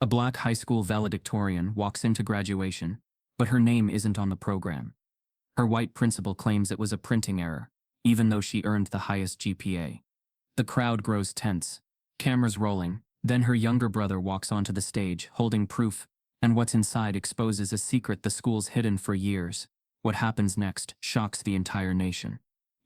A black high school valedictorian walks into graduation, but her name isn't on the program. Her white principal claims it was a printing error, even though she earned the highest GPA. The crowd grows tense, cameras rolling, then her younger brother walks onto the stage holding proof, and what's inside exposes a secret the school's hidden for years. What happens next shocks the entire nation.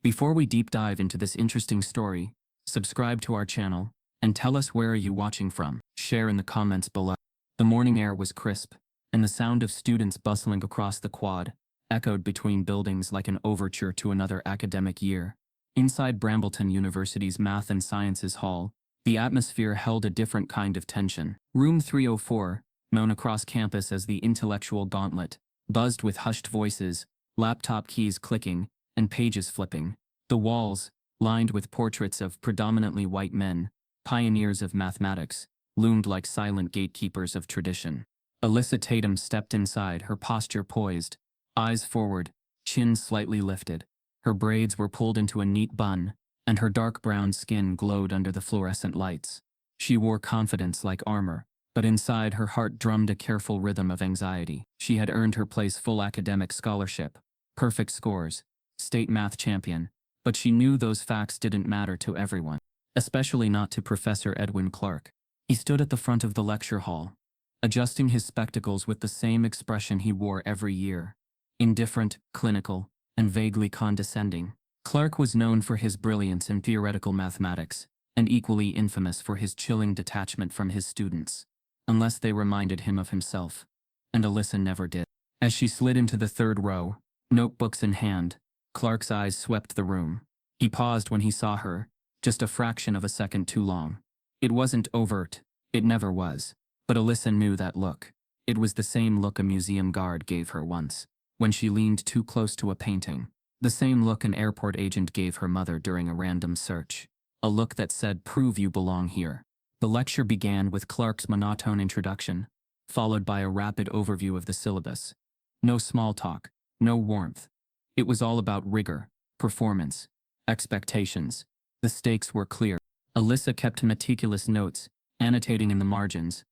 Before we deep dive into this interesting story, subscribe to our channel, and tell us where are you watching from. Share in the comments below. The morning air was crisp, and the sound of students bustling across the quad echoed between buildings like an overture to another academic year. Inside Brambleton University's Math and Sciences Hall, the atmosphere held a different kind of tension. Room 304, known across campus as the intellectual gauntlet, buzzed with hushed voices, laptop keys clicking, and pages flipping. The walls, lined with portraits of predominantly white men, pioneers of mathematics, loomed like silent gatekeepers of tradition. Alyssa Tatum stepped inside, her posture poised, eyes forward, chin slightly lifted. Her braids were pulled into a neat bun, and her dark brown skin glowed under the fluorescent lights. She wore confidence like armor, but inside her heart drummed a careful rhythm of anxiety. She had earned her place full academic scholarship, perfect scores, state math champion, but she knew those facts didn't matter to everyone, especially not to Professor Edwin Clark. He stood at the front of the lecture hall, adjusting his spectacles with the same expression he wore every year. Indifferent, clinical, and vaguely condescending. Clark was known for his brilliance in theoretical mathematics, and equally infamous for his chilling detachment from his students, unless they reminded him of himself. And Alyssa never did. As she slid into the third row, notebooks in hand, Clark's eyes swept the room. He paused when he saw her, just a fraction of a second too long. It wasn't overt, it never was, but Alyssa knew that look. It was the same look a museum guard gave her once, when she leaned too close to a painting. The same look an airport agent gave her mother during a random search. A look that said, "Prove you belong here." The lecture began with Clark's monotone introduction, followed by a rapid overview of the syllabus. No small talk, no warmth. It was all about rigor, performance, expectations. The stakes were clear. Alyssa kept meticulous notes, annotating in the margins,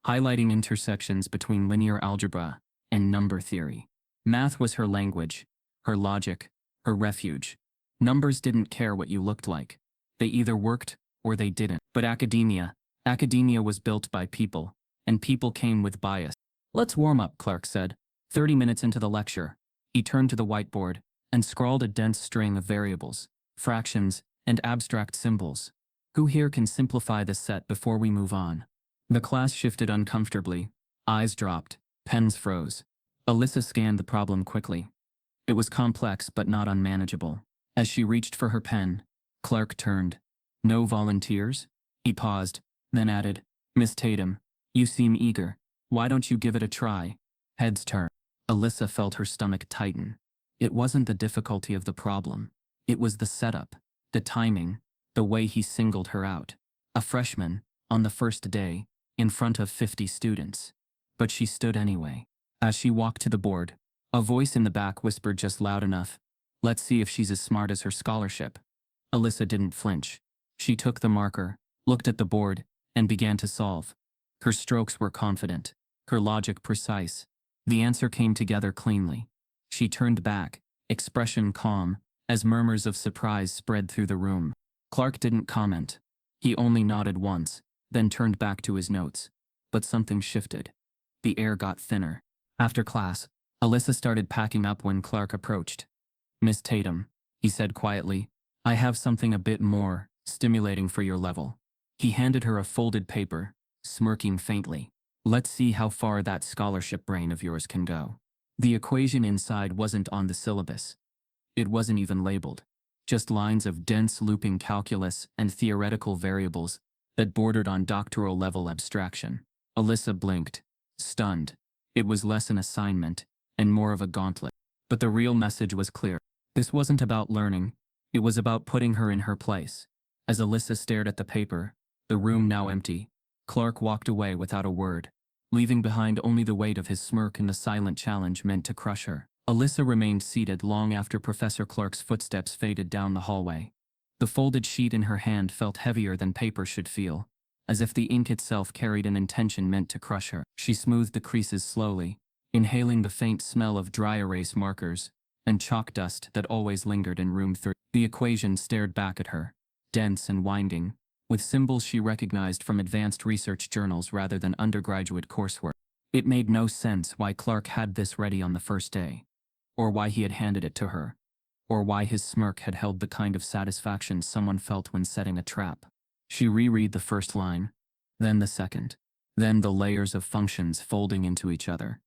highlighting intersections between linear algebra and number theory. Math was her language, her logic, her refuge. Numbers didn't care what you looked like. They either worked or they didn't. But academia was built by people, and people came with bias. "Let's warm up," Clark said. 30 minutes into the lecture, he turned to the whiteboard and scrawled a dense string of variables, fractions, and abstract symbols. "Who here can simplify this set before we move on?" The class shifted uncomfortably, eyes dropped, pens froze. Alyssa scanned the problem quickly. It was complex but not unmanageable. As she reached for her pen, Clark turned. "No volunteers?" He paused, then added, "Miss Tatum, you seem eager. Why don't you give it a try?" Heads turned. Alyssa felt her stomach tighten. It wasn't the difficulty of the problem. It was the setup, the timing, the way he singled her out. A freshman, on the first day, in front of 50 students. But she stood anyway. As she walked to the board, a voice in the back whispered just loud enough, "Let's see if she's as smart as her scholarship." Alyssa didn't flinch. She took the marker, looked at the board, and began to solve. Her strokes were confident, her logic precise. The answer came together cleanly. She turned back, expression calm, as murmurs of surprise spread through the room. Clark didn't comment. He only nodded once, then turned back to his notes. But something shifted. The air got thinner. After class, Alyssa started packing up when Clark approached. "Miss Tatum," he said quietly, "I have something a bit more stimulating for your level." He handed her a folded paper, smirking faintly. "Let's see how far that scholarship brain of yours can go." The equation inside wasn't on the syllabus. It wasn't even labeled. Just lines of dense looping calculus and theoretical variables that bordered on doctoral level abstraction. Alyssa blinked, stunned. It was less an assignment, and more of a gauntlet. But the real message was clear. This wasn't about learning, it was about putting her in her place. As Alyssa stared at the paper, the room now empty, Clark walked away without a word, leaving behind only the weight of his smirk and the silent challenge meant to crush her. Alyssa remained seated long after Professor Clark's footsteps faded down the hallway. The folded sheet in her hand felt heavier than paper should feel, as if the ink itself carried an intention meant to crush her. She smoothed the creases slowly, inhaling the faint smell of dry erase markers and chalk dust that always lingered in room 3. The equation stared back at her, dense and winding, with symbols she recognized from advanced research journals rather than undergraduate coursework. It made no sense why Clark had this ready on the first day, or why he had handed it to her, or why his smirk had held the kind of satisfaction someone felt when setting a trap. She reread the first line, then the second, then the layers of functions folding into each other.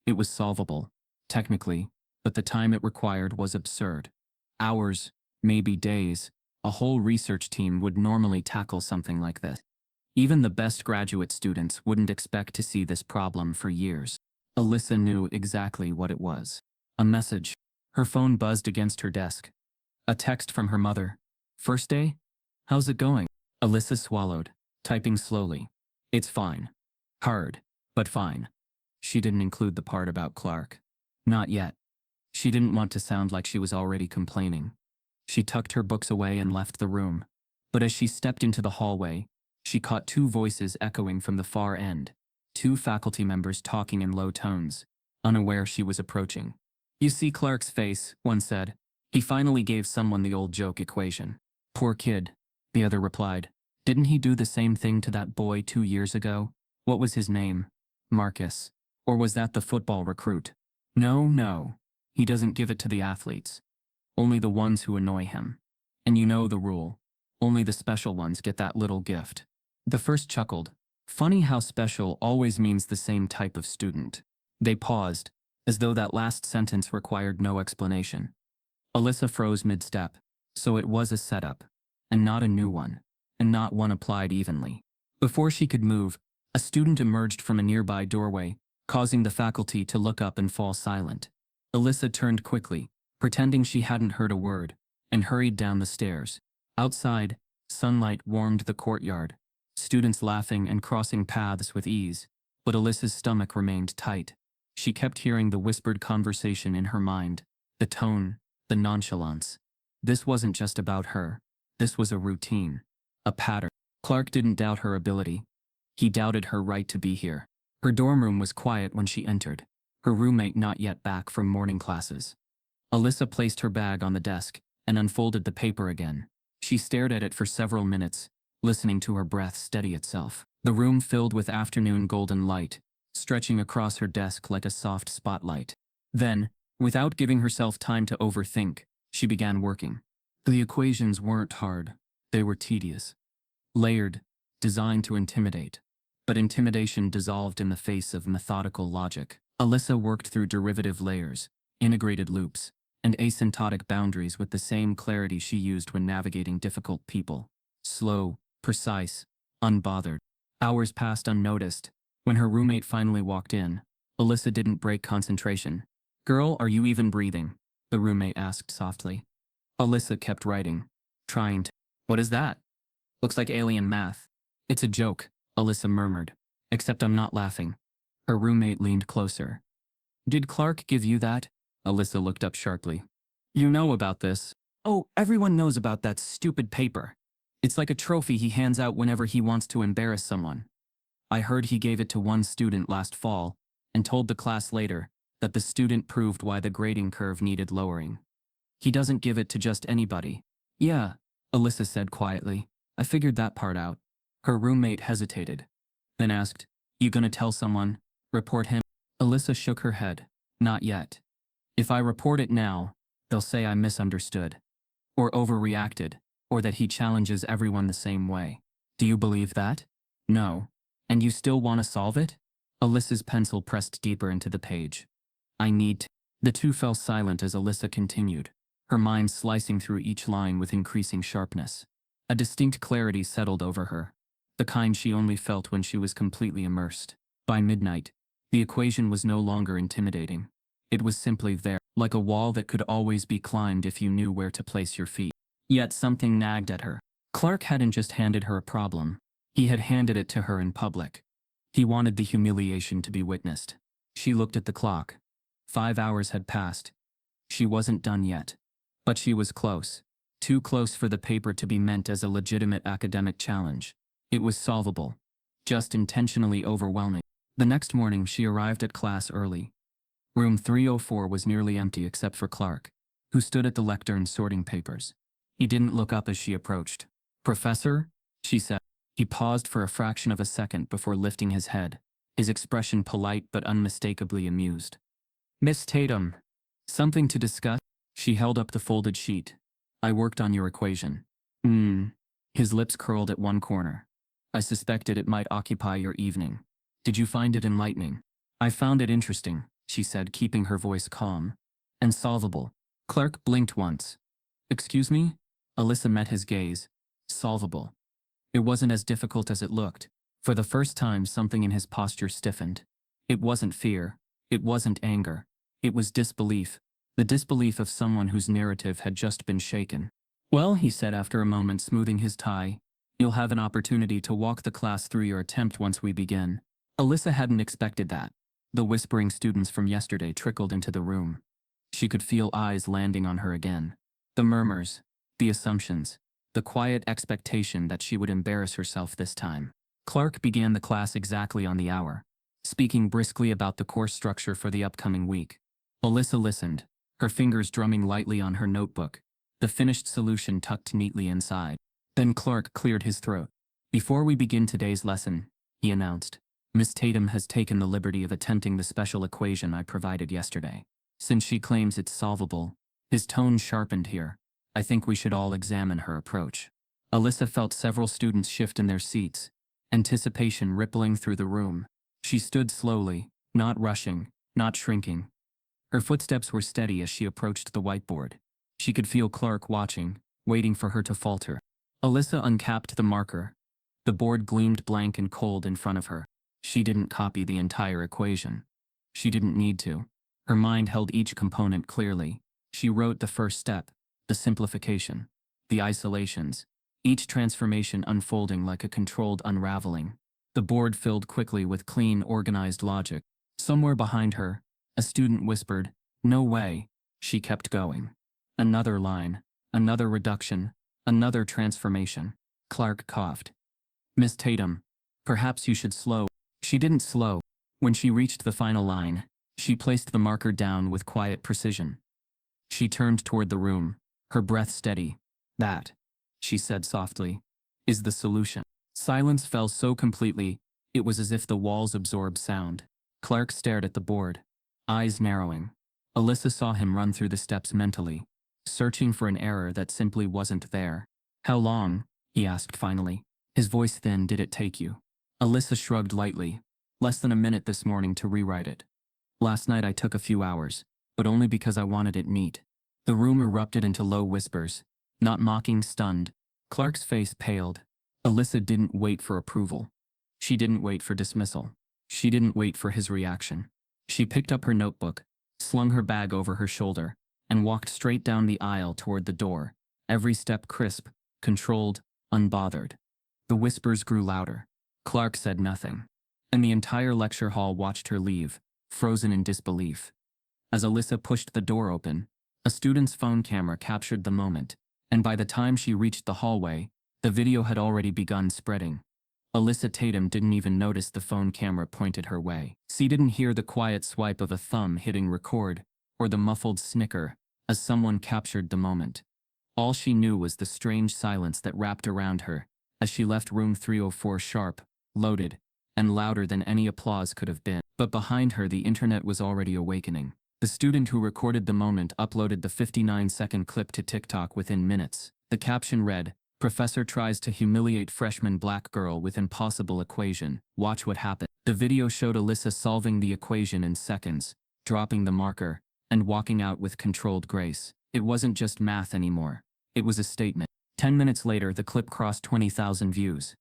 It was solvable, technically, but the time it required was absurd. Hours, maybe days, a whole research team would normally tackle something like this. Even the best graduate students wouldn't expect to see this problem for years. Alyssa knew exactly what it was. A message. Her phone buzzed against her desk. A text from her mother. First day? How's it going? Alyssa swallowed, typing slowly. It's fine. Hard, but fine. She didn't include the part about Clark. Not yet. She didn't want to sound like she was already complaining. She tucked her books away and left the room. But as she stepped into the hallway, she caught two voices echoing from the far end, two faculty members talking in low tones, unaware she was approaching. You see Clark's face, one said. He finally gave someone the old joke equation. Poor kid, the other replied. Didn't he do the same thing to that boy 2 years ago? What was his name? Marcus. Or was that the football recruit? No. He doesn't give it to the athletes. Only the ones who annoy him. And you know the rule. Only the special ones get that little gift. The first chuckled. Funny how special always means the same type of student. They paused, as though that last sentence required no explanation. Alyssa froze mid-step. So it was a setup, and not a new one, and not one applied evenly. Before she could move, a student emerged from a nearby doorway, causing the faculty to look up and fall silent. Alyssa turned quickly, pretending she hadn't heard a word, and hurried down the stairs. Outside, sunlight warmed the courtyard, students laughing and crossing paths with ease, but Alyssa's stomach remained tight. She kept hearing the whispered conversation in her mind, the tone, the nonchalance. This wasn't just about her. This was a routine, a pattern. Clark didn't doubt her ability. He doubted her right to be here. Her dorm room was quiet when she entered, her roommate not yet back from morning classes. Alyssa placed her bag on the desk and unfolded the paper again. She stared at it for several minutes, listening to her breath steady itself. The room filled with afternoon golden light, stretching across her desk like a soft spotlight. Then, without giving herself time to overthink, she began working. The equations weren't hard. They were tedious. Layered, designed to intimidate. But intimidation dissolved in the face of methodical logic. Alyssa worked through derivative layers, integrated loops, and asymptotic boundaries with the same clarity she used when navigating difficult people. Slow, precise, unbothered. Hours passed unnoticed. When her roommate finally walked in, Alyssa didn't break concentration. Girl, are you even breathing? The roommate asked softly. Alyssa kept writing, trying to. What is that? Looks like alien math. It's a joke, Alyssa murmured. Except I'm not laughing. Her roommate leaned closer. Did Clark give you that? Alyssa looked up sharply. You know about this. Oh, everyone knows about that stupid paper. It's like a trophy he hands out whenever he wants to embarrass someone. I heard he gave it to one student last fall and told the class later that the student proved why the grading curve needed lowering. He doesn't give it to just anybody. Yeah, Alyssa said quietly. I figured that part out. Her roommate hesitated, then asked, You gonna tell someone? Report him? Alyssa shook her head. Not yet. If I report it now, they'll say I misunderstood, or overreacted, or that he challenges everyone the same way. Do you believe that? No. And you still want to solve it? Alyssa's pencil pressed deeper into the page. I need to. The two fell silent as Alyssa continued, her mind slicing through each line with increasing sharpness. A distinct clarity settled over her, the kind she only felt when she was completely immersed. By midnight, the equation was no longer intimidating. It was simply there, like a wall that could always be climbed if you knew where to place your feet. Yet something nagged at her. Clark hadn't just handed her a problem. He had handed it to her in public. He wanted the humiliation to be witnessed. She looked at the clock. 5 hours had passed. She wasn't done yet. But she was close. Too close for the paper to be meant as a legitimate academic challenge. It was solvable. Just intentionally overwhelming. The next morning she arrived at class early. Room 304 was nearly empty except for Clark, who stood at the lectern sorting papers. He didn't look up as she approached. "Professor?" she said. He paused for a fraction of a second before lifting his head, his expression polite but unmistakably amused. "Miss Tatum. Something to discuss?" She held up the folded sheet. "I worked on your equation." His lips curled at one corner. "I suspected it might occupy your evening. Did you find it enlightening?" "I found it interesting," she said, keeping her voice calm. "And solvable." Clark blinked once. "Excuse me?" Alyssa met his gaze. "Solvable." It wasn't as difficult as it looked. For the first time, something in his posture stiffened. It wasn't fear. It wasn't anger. It was disbelief. The disbelief of someone whose narrative had just been shaken. "Well," he said after a moment, smoothing his tie, "you'll have an opportunity to walk the class through your attempt once we begin." Alyssa hadn't expected that. The whispering students from yesterday trickled into the room. She could feel eyes landing on her again. The murmurs, the assumptions, the quiet expectation that she would embarrass herself this time. Clark began the class exactly on the hour, speaking briskly about the course structure for the upcoming week. Alyssa listened, her fingers drumming lightly on her notebook, the finished solution tucked neatly inside. Then Clark cleared his throat. "Before we begin today's lesson," he announced, "Miss Tatum has taken the liberty of attempting the special equation I provided yesterday. Since she claims it's solvable," his tone sharpened here, "I think we should all examine her approach." Alyssa felt several students shift in their seats, anticipation rippling through the room. She stood slowly, not rushing, not shrinking. Her footsteps were steady as she approached the whiteboard. She could feel Clark watching, waiting for her to falter. Alyssa uncapped the marker. The board gleamed blank and cold in front of her. She didn't copy the entire equation. She didn't need to. Her mind held each component clearly. She wrote the first step, the simplification, the isolations, each transformation unfolding like a controlled unraveling. The board filled quickly with clean, organized logic. Somewhere behind her, a student whispered, "No way." She kept going. Another line, another reduction, another transformation. Clark coughed. "Miss Tatum, perhaps you should slow." She didn't slow. When she reached the final line, she placed the marker down with quiet precision. She turned toward the room, her breath steady. "That," she said softly, "is the solution." Silence fell so completely, it was as if the walls absorbed sound. Clark stared at the board, eyes narrowing. Alyssa saw him run through the steps mentally, searching for an error that simply wasn't there. "How long?" he asked finally. His voice thin. "Did it take you?" Alyssa shrugged lightly. "Less than a minute this morning to rewrite it. Last night I took a few hours, but only because I wanted it neat." The room erupted into low whispers, not mocking, stunned. Clark's face paled. Alyssa didn't wait for approval. She didn't wait for dismissal. She didn't wait for his reaction. She picked up her notebook, slung her bag over her shoulder, and walked straight down the aisle toward the door, every step crisp, controlled, unbothered. The whispers grew louder. Clark said nothing, and the entire lecture hall watched her leave, frozen in disbelief. As Alyssa pushed the door open, a student's phone camera captured the moment, and by the time she reached the hallway, the video had already begun spreading. Alyssa Tatum didn't even notice the phone camera pointed her way. She didn't hear the quiet swipe of a thumb hitting record, or the muffled snicker as someone captured the moment. All she knew was the strange silence that wrapped around her as she left room 304 sharp, loaded, and louder than any applause could have been. But behind her the internet was already awakening. The student who recorded the moment uploaded the 59-second clip to TikTok within minutes. The caption read, "Professor tries to humiliate freshman black girl with impossible equation. Watch what happens." The video showed Alyssa solving the equation in seconds, dropping the marker, and walking out with controlled grace. It wasn't just math anymore. It was a statement. 10 minutes later, the clip crossed 20,000 views.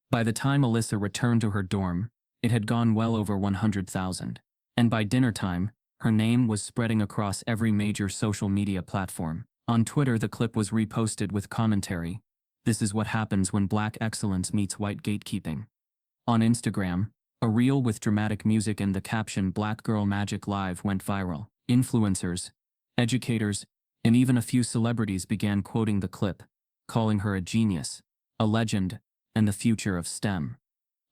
By the time Alyssa returned to her dorm, it had gone well over 100,000. And by dinner time, her name was spreading across every major social media platform. On Twitter, the clip was reposted with commentary, "This is what happens when black excellence meets white gatekeeping." On Instagram, a reel with dramatic music and the caption "Black Girl Magic Live" went viral. Influencers, educators, and even a few celebrities began quoting the clip, calling her a genius, a legend, and the future of STEM.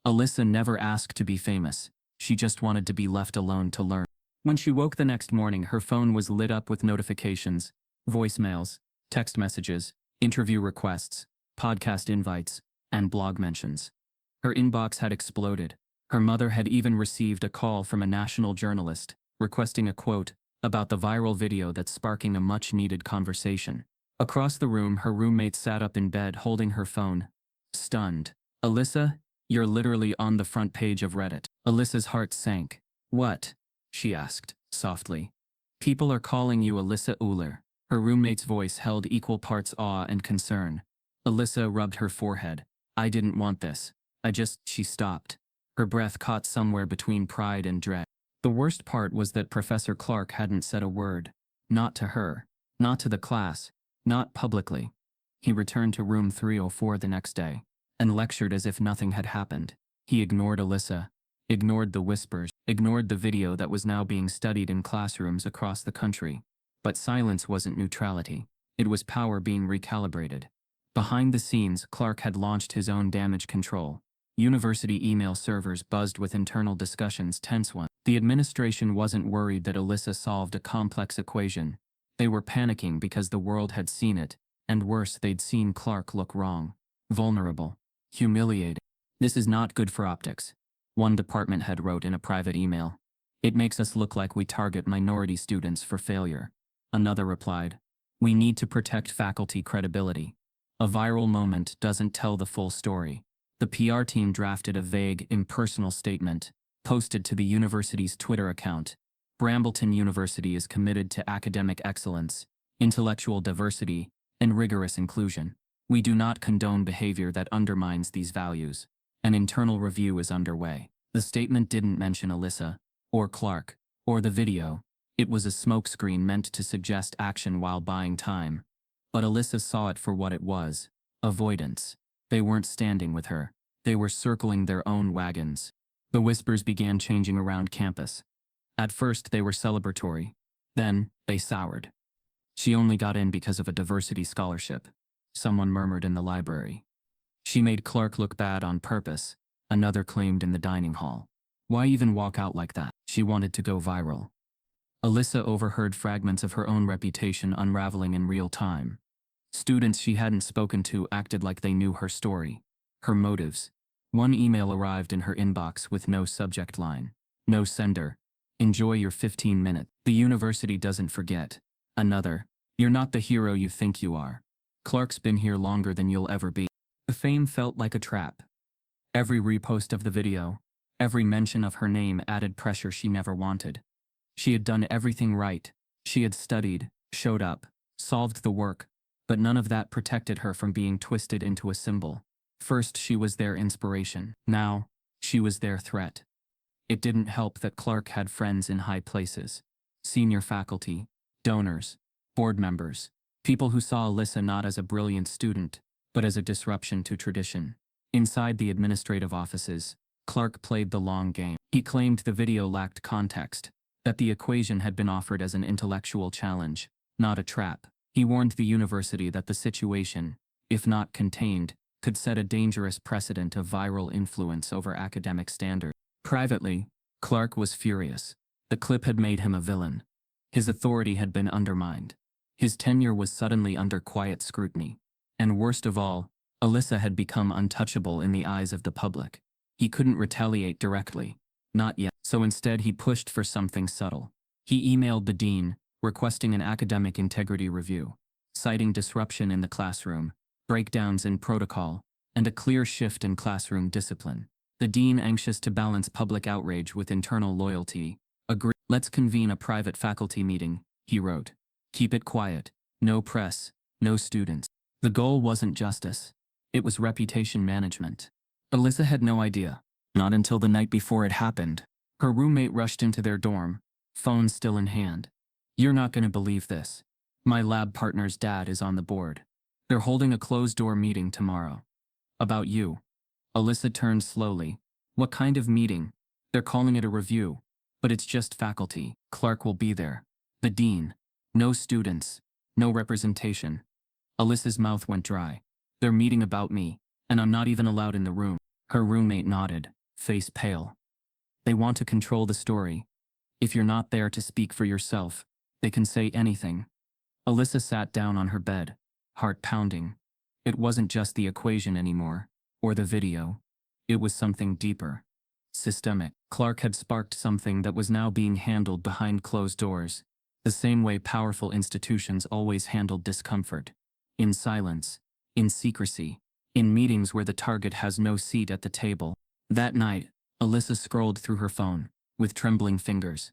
Alyssa never asked to be famous. She just wanted to be left alone to learn. When she woke the next morning, her phone was lit up with notifications, voicemails, text messages, interview requests, podcast invites, and blog mentions. Her inbox had exploded. Her mother had even received a call from a national journalist, requesting a quote about the viral video that's sparking a much-needed conversation. Across the room, her roommate sat up in bed holding her phone, stunned. "Alyssa, you're literally on the front page of Reddit." Alyssa's heart sank. "What?" she asked, softly. "People are calling you Alyssa Euler." Her roommate's voice held equal parts awe and concern. Alyssa rubbed her forehead. "I didn't want this. She stopped. Her breath caught somewhere between pride and dread. The worst part was that Professor Clark hadn't said a word. Not to her. Not to the class. Not publicly. He returned to room 304 the next day and lectured as if nothing had happened. He ignored Alyssa, ignored the whispers, ignored the video that was now being studied in classrooms across the country. But silence wasn't neutrality. It was power being recalibrated. Behind the scenes, Clark had launched his own damage control. University email servers buzzed with internal discussions, tense ones. The administration wasn't worried that Alyssa solved a complex equation. They were panicking because the world had seen it, and worse, they'd seen Clark look wrong, vulnerable, humiliated. "This is not good for optics," one department head wrote in a private email. "It makes us look like we target minority students for failure." Another replied, "We need to protect faculty credibility. A viral moment doesn't tell the full story." The PR team drafted a vague, impersonal statement, posted to the university's Twitter account. "Brambleton University is committed to academic excellence, intellectual diversity, and rigorous inclusion. We do not condone behavior that undermines these values. An internal review is underway." The statement didn't mention Alyssa, or Clark, or the video. It was a smokescreen meant to suggest action while buying time. But Alyssa saw it for what it was: avoidance. They weren't standing with her. They were circling their own wagons. The whispers began changing around campus. At first, they were celebratory. Then, they soured. "She only got in because of a diversity scholarship," someone murmured in the library. "She made Clark look bad on purpose," another claimed in the dining hall. "Why even walk out like that? She wanted to go viral." Alyssa overheard fragments of her own reputation unraveling in real time. Students she hadn't spoken to acted like they knew her story, her motives. One email arrived in her inbox with no subject line. No sender. "Enjoy your 15 minutes. The university doesn't forget." Another, "You're not the hero you think you are. Clark's been here longer than you'll ever be." The fame felt like a trap. Every repost of the video, every mention of her name added pressure she never wanted. She had done everything right. She had studied, showed up, solved the work, but none of that protected her from being twisted into a symbol. First, she was their inspiration. Now, she was their threat. It didn't help that Clark had friends in high places. Senior faculty, donors, board members, people who saw Alyssa not as a brilliant student, but as a disruption to tradition. Inside the administrative offices, Clark played the long game. He claimed the video lacked context, that the equation had been offered as an intellectual challenge, not a trap. He warned the university that the situation, if not contained, could set a dangerous precedent of viral influence over academic standards. Privately, Clark was furious. The clip had made him a villain. His authority had been undermined. His tenure was suddenly under quiet scrutiny. And worst of all, Alyssa had become untouchable in the eyes of the public. He couldn't retaliate directly. Not yet. So instead he pushed for something subtle. He emailed the dean, requesting an academic integrity review, citing disruption in the classroom, breakdowns in protocol, and a clear shift in classroom discipline. The dean, anxious to balance public outrage with internal loyalty, agreed. "Let's convene a private faculty meeting," he wrote. "Keep it quiet. No press, no students." The goal wasn't justice. It was reputation management. Alyssa had no idea. Not until the night before it happened. Her roommate rushed into their dorm, phone still in hand. "You're not going to believe this. My lab partner's dad is on the board. They're holding a closed-door meeting tomorrow. About you." Alyssa turned slowly. "What kind of meeting?" "They're calling it a review, but it's just faculty. Clark will be there. The dean. No students. No representation." Alyssa's mouth went dry. "They're meeting about me. And I'm not even allowed in the room. Her roommate nodded, face pale. They want to control the story. If you're not there to speak for yourself, they can say anything. Alyssa sat down on her bed, heart pounding. It wasn't just the equation anymore, or the video. It was something deeper. Systemic. Clark had sparked something that was now being handled behind closed doors, the same way powerful institutions always handled discomfort. In silence, in secrecy, in meetings where the target has no seat at the table. That night, Alyssa scrolled through her phone, with trembling fingers.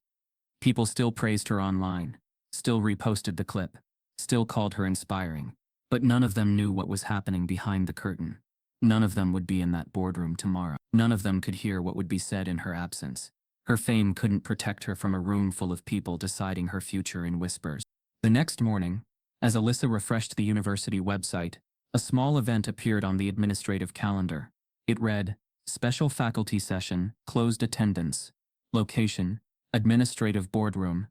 People still praised her online, still reposted the clip, still called her inspiring. But none of them knew what was happening behind the curtain. None of them would be in that boardroom tomorrow. None of them could hear what would be said in her absence. Her fame couldn't protect her from a room full of people deciding her future in whispers. The next morning, as Alyssa refreshed the university website, a small event appeared on the administrative calendar. It read, Special Faculty Session, Closed Attendance. Location, Administrative Boardroom.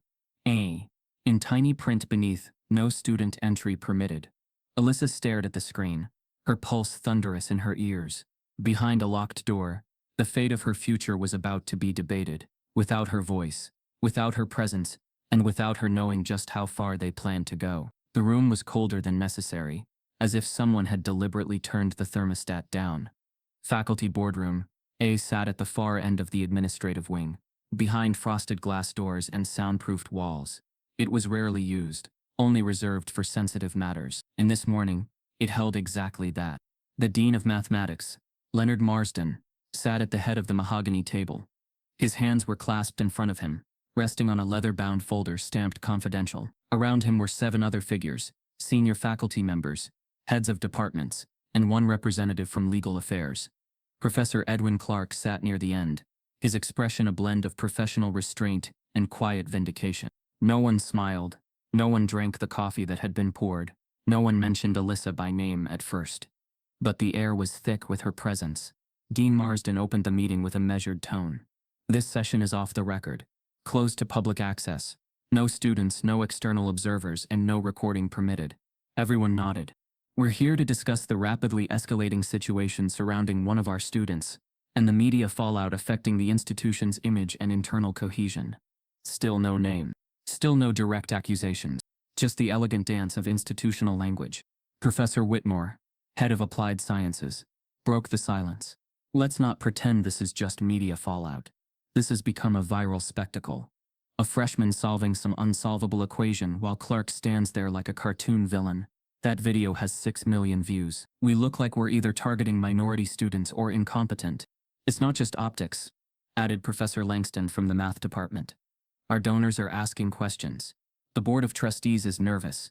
A. In tiny print beneath, No Student Entry Permitted. Alyssa stared at the screen, her pulse thunderous in her ears. Behind a locked door, the fate of her future was about to be debated, without her voice, without her presence, and without her knowing just how far they planned to go. The room was colder than necessary, as if someone had deliberately turned the thermostat down. Faculty Boardroom. A sat at the far end of the administrative wing, behind frosted glass doors and soundproofed walls. It was rarely used, only reserved for sensitive matters. And this morning, it held exactly that. The Dean of Mathematics, Leonard Marsden, sat at the head of the mahogany table. His hands were clasped in front of him, resting on a leather-bound folder stamped confidential. Around him were 7 other figures, senior faculty members, heads of departments, and 1 representative from legal affairs. Professor Edwin Clark sat near the end, his expression a blend of professional restraint and quiet vindication. No one smiled, no one drank the coffee that had been poured, no one mentioned Alyssa by name at first. But the air was thick with her presence. Dean Marsden opened the meeting with a measured tone. This session is off the record, closed to public access. No students, no external observers, and no recording permitted. Everyone nodded. We're here to discuss the rapidly escalating situation surrounding one of our students, and the media fallout affecting the institution's image and internal cohesion. Still no name. Still no direct accusations. Just the elegant dance of institutional language. Professor Whitmore, head of applied sciences, broke the silence. Let's not pretend this is just media fallout. This has become a viral spectacle. A freshman solving some unsolvable equation while Clark stands there like a cartoon villain. That video has 6 million views. We look like we're either targeting minority students or incompetent. It's not just optics, added Professor Langston from the math department. Our donors are asking questions. The Board of Trustees is nervous.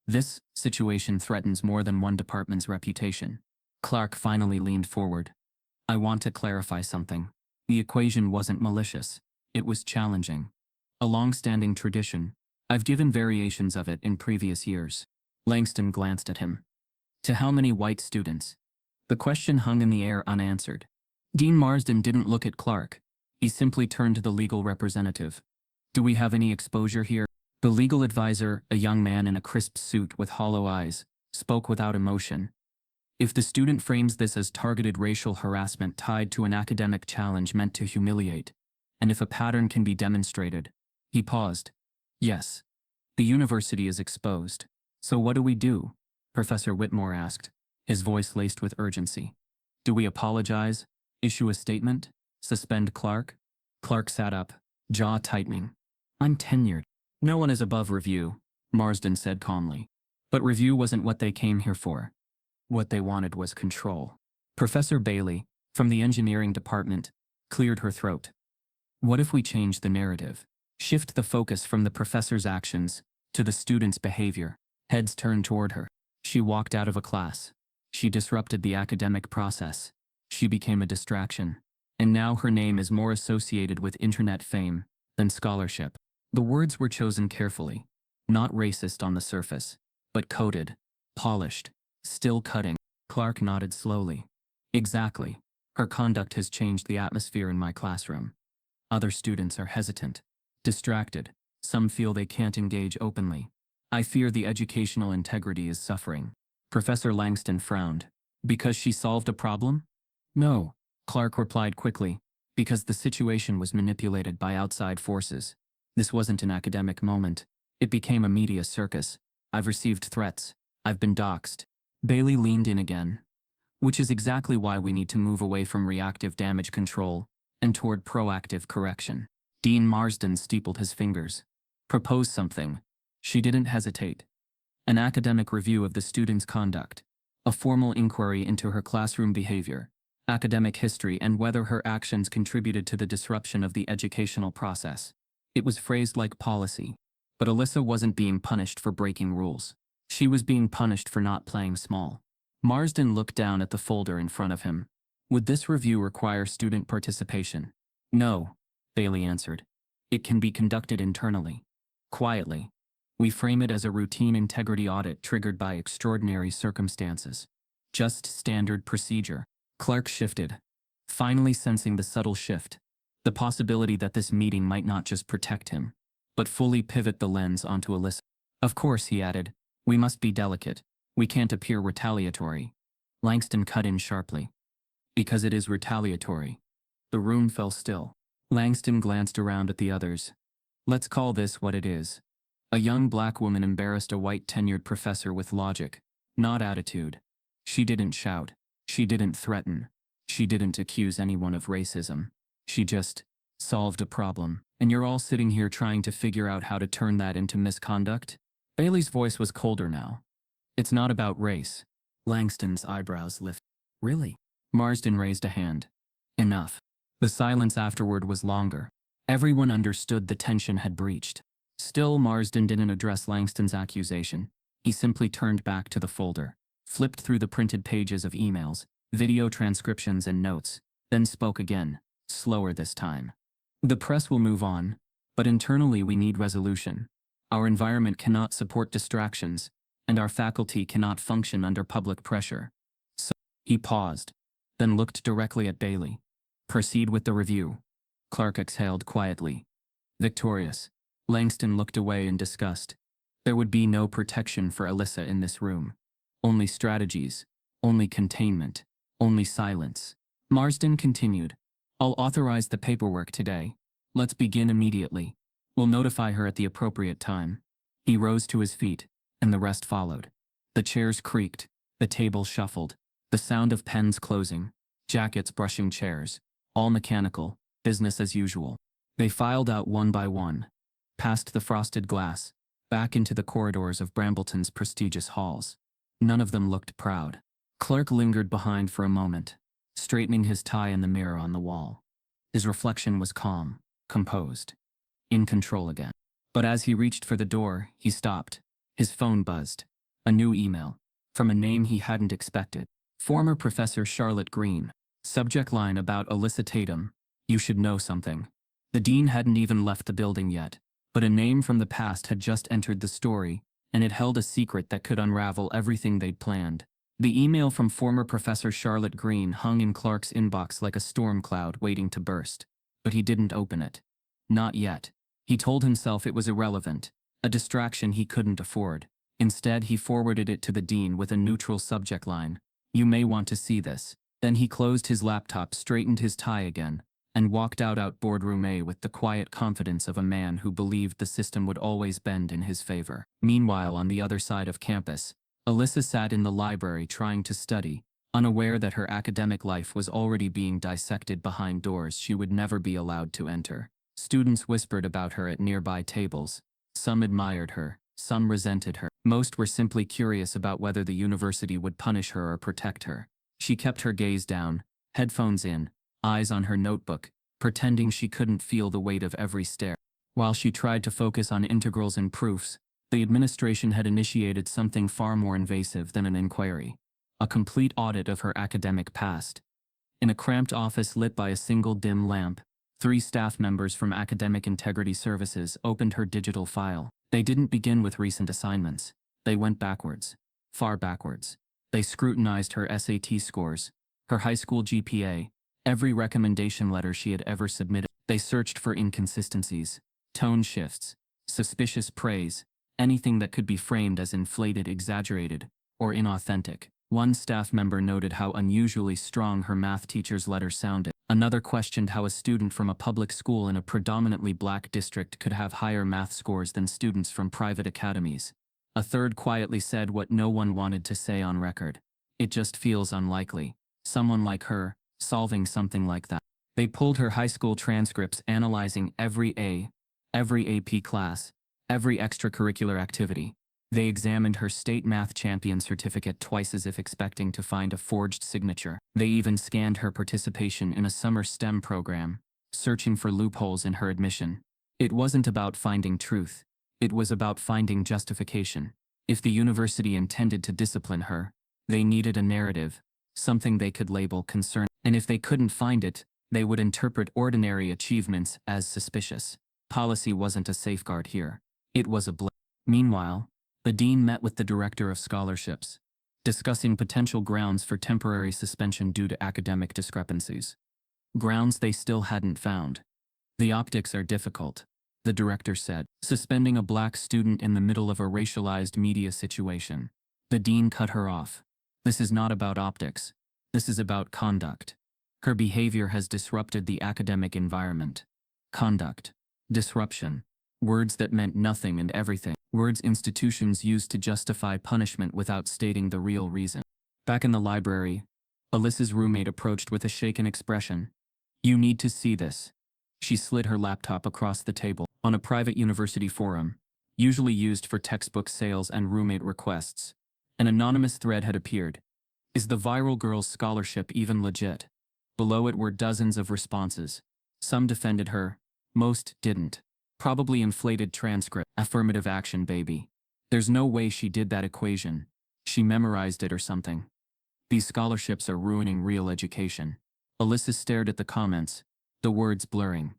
This situation threatens more than one department's reputation. Clark finally leaned forward. I want to clarify something. The equation wasn't malicious. It was challenging. A long-standing tradition. I've given variations of it in previous years. Langston glanced at him. To how many white students? The question hung in the air unanswered. Dean Marsden didn't look at Clark. He simply turned to the legal representative. Do we have any exposure here? The legal advisor, a young man in a crisp suit with hollow eyes, spoke without emotion. If the student frames this as targeted racial harassment tied to an academic challenge meant to humiliate, and if a pattern can be demonstrated, he paused. Yes. The university is exposed. So what do we do? Professor Whitmore asked, his voice laced with urgency. Do we apologize? Issue a statement? Suspend Clark? Clark sat up, jaw tightening. I'm tenured. No one is above review, Marsden said calmly. But review wasn't what they came here for. What they wanted was control. Professor Bailey, from the engineering department, cleared her throat. What if we change the narrative? Shift the focus from the professor's actions to the student's behavior. Heads turned toward her. She walked out of a class. She disrupted the academic process. She became a distraction. And now her name is more associated with internet fame than scholarship. The words were chosen carefully. Not racist on the surface, but coded, polished, still cutting. Clark nodded slowly. Exactly. Her conduct has changed the atmosphere in my classroom. Other students are hesitant, distracted. Some feel they can't engage openly. I fear the educational integrity is suffering. Professor Langston frowned. Because she solved a problem? No, Clark replied quickly. Because the situation was manipulated by outside forces. This wasn't an academic moment. It became a media circus. I've received threats. I've been doxxed. Bailey leaned in again. Which is exactly why we need to move away from reactive damage control and toward proactive correction. Dean Marsden steepled his fingers. Propose something. She didn't hesitate. An academic review of the student's conduct. A formal inquiry into her classroom behavior, academic history, and whether her actions contributed to the disruption of the educational process. It was phrased like policy. But Alyssa wasn't being punished for breaking rules. She was being punished for not playing small. Marsden looked down at the folder in front of him. Would this review require student participation? No, Bailey answered. It can be conducted internally. Quietly. We frame it as a routine integrity audit triggered by extraordinary circumstances. Just standard procedure. Clark shifted, finally sensing the subtle shift. The possibility that this meeting might not just protect him, but fully pivot the lens onto Alyssa. Of course, he added, we must be delicate. We can't appear retaliatory. Langston cut in sharply. Because it is retaliatory. The room fell still. Langston glanced around at the others. Let's call this what it is. A young black woman embarrassed a white tenured professor with logic, not attitude. She didn't shout. She didn't threaten. She didn't accuse anyone of racism. She just solved a problem. And you're all sitting here trying to figure out how to turn that into misconduct? Bailey's voice was colder now. It's not about race. Langston's eyebrows lifted. Really? Marsden raised a hand. Enough. The silence afterward was longer. Everyone understood the tension had breached. Still, Marsden didn't address Langston's accusation. He simply turned back to the folder, flipped through the printed pages of emails, video transcriptions and notes, then spoke again, slower this time. The press will move on, but internally we need resolution. Our environment cannot support distractions, and our faculty cannot function under public pressure. So, he paused, then looked directly at Bailey. Proceed with the review. Clark exhaled quietly. Victorious. Langston looked away in disgust. There would be no protection for Alyssa in this room. Only strategies, only containment, only silence. Marsden continued. I'll authorize the paperwork today. Let's begin immediately. We'll notify her at the appropriate time. He rose to his feet, and the rest followed. The chairs creaked, the table shuffled, the sound of pens closing, jackets brushing chairs, all mechanical, business as usual. They filed out one by one, past the frosted glass, back into the corridors of Brambleton's prestigious halls. None of them looked proud. Clark lingered behind for a moment, straightening his tie in the mirror on the wall. His reflection was calm, composed, in control again. But as he reached for the door, he stopped. His phone buzzed. A new email, from a name he hadn't expected. Former Professor Charlotte Green. Subject line about Alyssa Tatum. You should know something. The dean hadn't even left the building yet, but a name from the past had just entered the story, and it held a secret that could unravel everything they'd planned. The email from former Professor Charlotte Green hung in Clark's inbox like a storm cloud waiting to burst. But he didn't open it. Not yet. He told himself it was irrelevant, a distraction he couldn't afford. Instead, he forwarded it to the dean with a neutral subject line. You may want to see this. Then he closed his laptop, straightened his tie again, and walked out boardroom A with the quiet confidence of a man who believed the system would always bend in his favor. Meanwhile, on the other side of campus, Alyssa sat in the library trying to study, unaware that her academic life was already being dissected behind doors she would never be allowed to enter. Students whispered about her at nearby tables. Some admired her, some resented her. Most were simply curious about whether the university would punish her or protect her. She kept her gaze down, headphones in, eyes on her notebook, pretending she couldn't feel the weight of every stare. While she tried to focus on integrals and proofs, the administration had initiated something far more invasive than an inquiry. A complete audit of her academic past. In a cramped office lit by a single dim lamp, 3 staff members from Academic Integrity Services opened her digital file. They didn't begin with recent assignments. They went backwards. Far backwards. They scrutinized her SAT scores, her high school GPA, every recommendation letter she had ever submitted. They searched for inconsistencies, tone shifts, suspicious praise, anything that could be framed as inflated, exaggerated, or inauthentic. One staff member noted how unusually strong her math teacher's letter sounded. Another questioned how a student from a public school in a predominantly black district could have higher math scores than students from private academies. A third quietly said what no one wanted to say on record. It just feels unlikely. Someone like her, solving something like that. They pulled her high school transcripts analyzing every AP class, every extracurricular activity. They examined her state math champion certificate twice as if expecting to find a forged signature. They even scanned her participation in a summer STEM program, searching for loopholes in her admission. It wasn't about finding truth. It was about finding justification. If the university intended to discipline her, they needed a narrative, something they could label concern. And if they couldn't find it, they would interpret ordinary achievements as suspicious. Policy wasn't a safeguard here. It was a blame. Meanwhile, the dean met with the director of scholarships, discussing potential grounds for temporary suspension due to academic discrepancies. Grounds they still hadn't found. The optics are difficult, the director said, suspending a black student in the middle of a racialized media situation. The dean cut her off. This is not about optics. This is about conduct. Her behavior has disrupted the academic environment. Conduct. Disruption. Words that meant nothing and everything. Words institutions used to justify punishment without stating the real reason. Back in the library, Alyssa's roommate approached with a shaken expression. "You need to see this." She slid her laptop across the table. On a private university forum, usually used for textbook sales and roommate requests, an anonymous thread had appeared. "Is the viral girl's scholarship even legit?" Below it were dozens of responses. Some defended her, most didn't. Probably inflated transcript. Affirmative action, baby. There's no way she did that equation. She memorized it or something. These scholarships are ruining real education. Alyssa stared at the comments, the words blurring.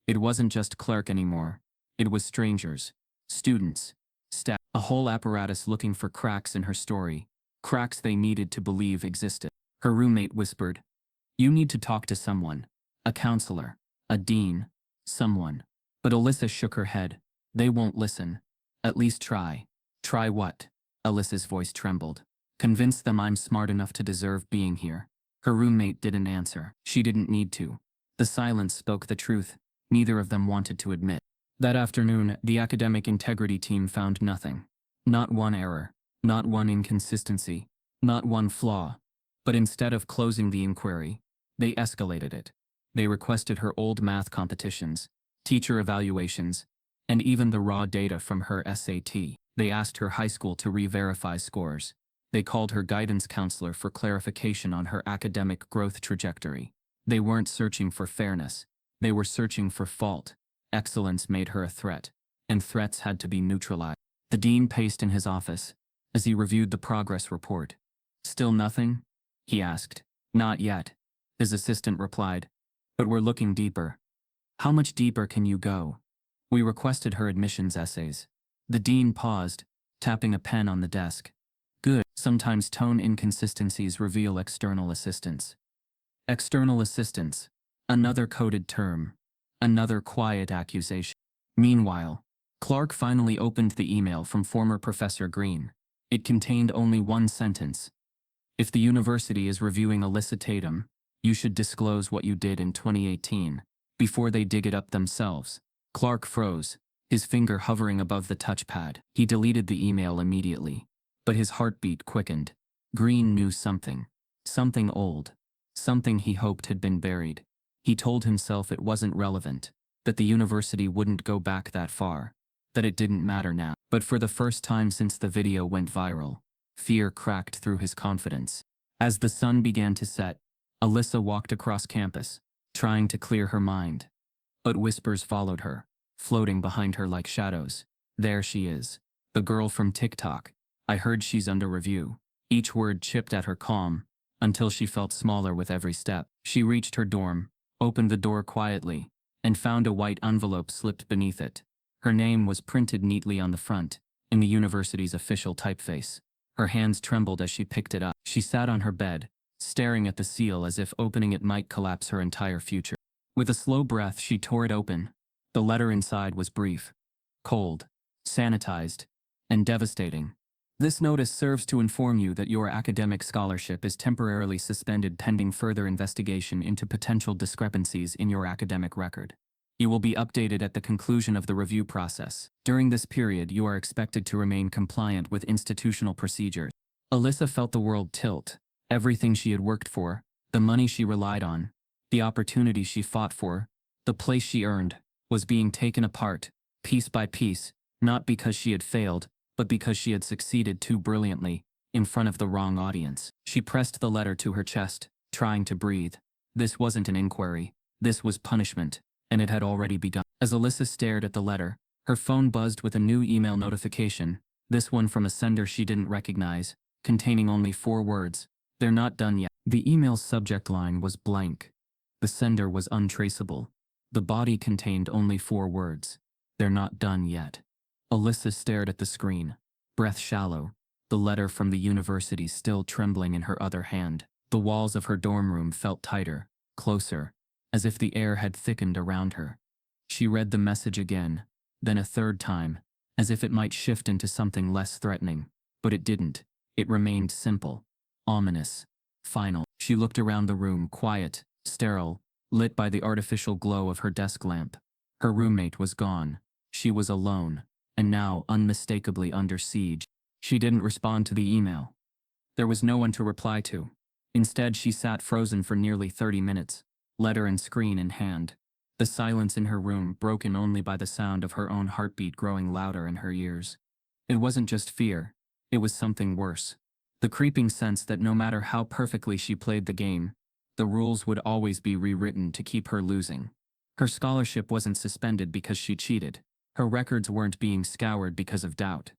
It wasn't just Clark anymore. It was strangers, students, staff, a whole apparatus looking for cracks in her story, cracks they needed to believe existed. Her roommate whispered, "You need to talk to someone. A counselor, a dean, someone." But Alyssa shook her head. "They won't listen. At least try." "Try what?" Alyssa's voice trembled. "Convince them I'm smart enough to deserve being here." Her roommate didn't answer. She didn't need to. The silence spoke the truth. Neither of them wanted to admit. That afternoon, the academic integrity team found nothing. Not one error. Not one inconsistency. Not one flaw. But instead of closing the inquiry, they escalated it. They requested her old math competitions, teacher evaluations, and even the raw data from her SAT. They asked her high school to re-verify scores. They called her guidance counselor for clarification on her academic growth trajectory. They weren't searching for fairness. They were searching for fault. Excellence made her a threat, and threats had to be neutralized. The dean paced in his office as he reviewed the progress report. "Still nothing?" he asked. "Not yet," his assistant replied. "But we're looking deeper." "How much deeper can you go?" "We requested her admissions essays." The dean paused, tapping a pen on the desk. "Good. Sometimes tone inconsistencies reveal external assistance." External assistance. Another coded term. Another quiet accusation. Meanwhile, Clark finally opened the email from former Professor Green. It contained only one sentence. "If the university is reviewing Alyssa Tatum, you should disclose what you did in 2018. Before they dig it up themselves." Clark froze, his finger hovering above the touchpad. He deleted the email immediately, but his heartbeat quickened. Green knew something. Something old. Something he hoped had been buried. He told himself it wasn't relevant, that the university wouldn't go back that far, that it didn't matter now. But for the first time since the video went viral, fear cracked through his confidence. As the sun began to set, Alyssa walked across campus, trying to clear her mind. But whispers followed her, floating behind her like shadows. "There she is. The girl from TikTok. I heard she's under review." Each word chipped at her calm, until she felt smaller with every step. She reached her dorm, opened the door quietly, and found a white envelope slipped beneath it. Her name was printed neatly on the front, in the university's official typeface. Her hands trembled as she picked it up. She sat on her bed, staring at the seal as if opening it might collapse her entire future. With a slow breath, she tore it open. The letter inside was brief, cold, sanitized, and devastating. This notice serves to inform you that your academic scholarship is temporarily suspended pending further investigation into potential discrepancies in your academic record. You will be updated at the conclusion of the review process. During this period, you are expected to remain compliant with institutional procedures. Alyssa felt the world tilt. Everything she had worked for, the money she relied on, the opportunity she fought for, the place she earned, was being taken apart, piece by piece, not because she had failed, but because she had succeeded too brilliantly, in front of the wrong audience. She pressed the letter to her chest, trying to breathe. This wasn't an inquiry. This was punishment, and it had already begun. As Alyssa stared at the letter, her phone buzzed with a new email notification, this one from a sender she didn't recognize, containing only 4 words. They're not done yet. The email's subject line was blank. The sender was untraceable. The body contained only 4 words. They're not done yet. Alyssa stared at the screen, breath shallow, the letter from the university still trembling in her other hand. The walls of her dorm room felt tighter, closer, as if the air had thickened around her. She read the message again, then a third time, as if it might shift into something less threatening. But it didn't. It remained simple, ominous, final. She looked around the room, quiet, sterile, lit by the artificial glow of her desk lamp. Her roommate was gone. She was alone, and now unmistakably under siege. She didn't respond to the email. There was no one to reply to. Instead, she sat frozen for nearly 30 minutes, letter and screen in hand. The silence in her room broken only by the sound of her own heartbeat growing louder in her ears. It wasn't just fear. It was something worse. The creeping sense that no matter how perfectly she played the game, the rules would always be rewritten to keep her losing. Her scholarship wasn't suspended because she cheated. Her records weren't being scoured because of doubt.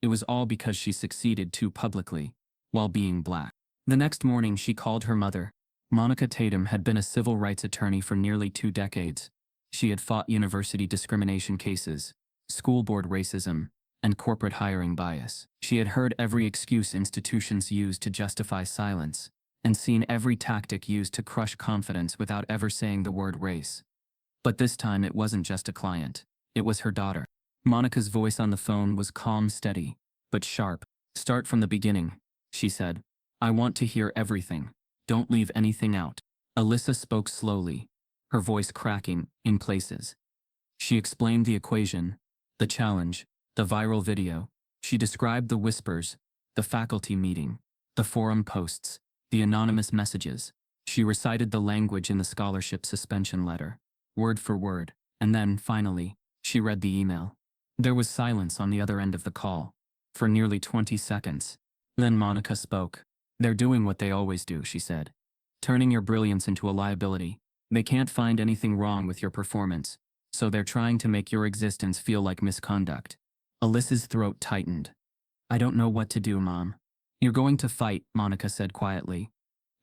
It was all because she succeeded too publicly, while being black. The next morning she called her mother. Monica Tatum had been a civil rights attorney for nearly 2 decades. She had fought university discrimination cases, school board racism, and corporate hiring bias. She had heard every excuse institutions use to justify silence, and seen every tactic used to crush confidence without ever saying the word race. But this time it wasn't just a client. It was her daughter. Monica's voice on the phone was calm, steady, but sharp. Start from the beginning, she said. I want to hear everything. Don't leave anything out. Alyssa spoke slowly, her voice cracking in places. She explained the equation, the challenge, the viral video. She described the whispers, the faculty meeting, the forum posts, the anonymous messages. She recited the language in the scholarship suspension letter, word for word, and then, finally, she read the email. There was silence on the other end of the call, for nearly 20 seconds. Then Monica spoke. They're doing what they always do, she said. Turning your brilliance into a liability. They can't find anything wrong with your performance, so they're trying to make your existence feel like misconduct. Alyssa's throat tightened. I don't know what to do, Mom. You're going to fight, Monica said quietly.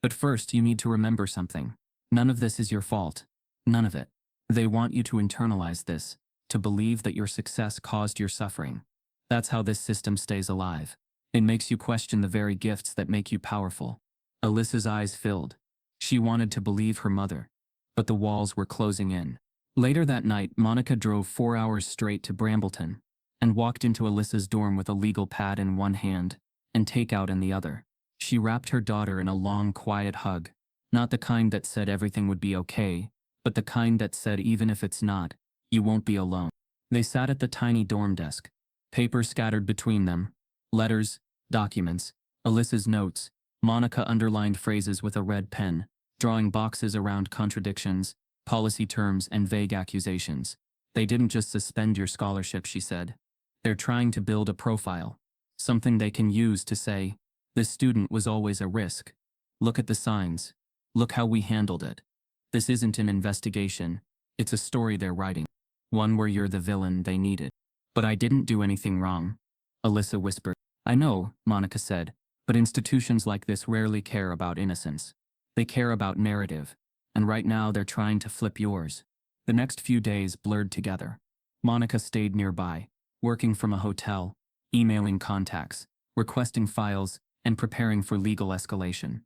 But first you need to remember something. None of this is your fault. None of it. They want you to internalize this, to believe that your success caused your suffering. That's how this system stays alive. It makes you question the very gifts that make you powerful. Alyssa's eyes filled. She wanted to believe her mother, but the walls were closing in. Later that night, Monica drove 4 hours straight to Brambleton and walked into Alyssa's dorm with a legal pad in one hand and takeout in the other. She wrapped her daughter in a long, quiet hug, not the kind that said everything would be okay, but the kind that said even if it's not, you won't be alone. They sat at the tiny dorm desk, papers scattered between them, letters, documents, Alyssa's notes. Monica underlined phrases with a red pen, drawing boxes around contradictions, policy terms, and vague accusations. They didn't just suspend your scholarship, she said. They're trying to build a profile, something they can use to say, this student was always a risk. Look at the signs. Look how we handled it. This isn't an investigation. It's a story they're writing. One where you're the villain they needed. But I didn't do anything wrong, Alyssa whispered. I know, Monica said, but institutions like this rarely care about innocence. They care about narrative, and right now they're trying to flip yours. The next few days blurred together. Monica stayed nearby, working from a hotel, emailing contacts, requesting files, and preparing for legal escalation.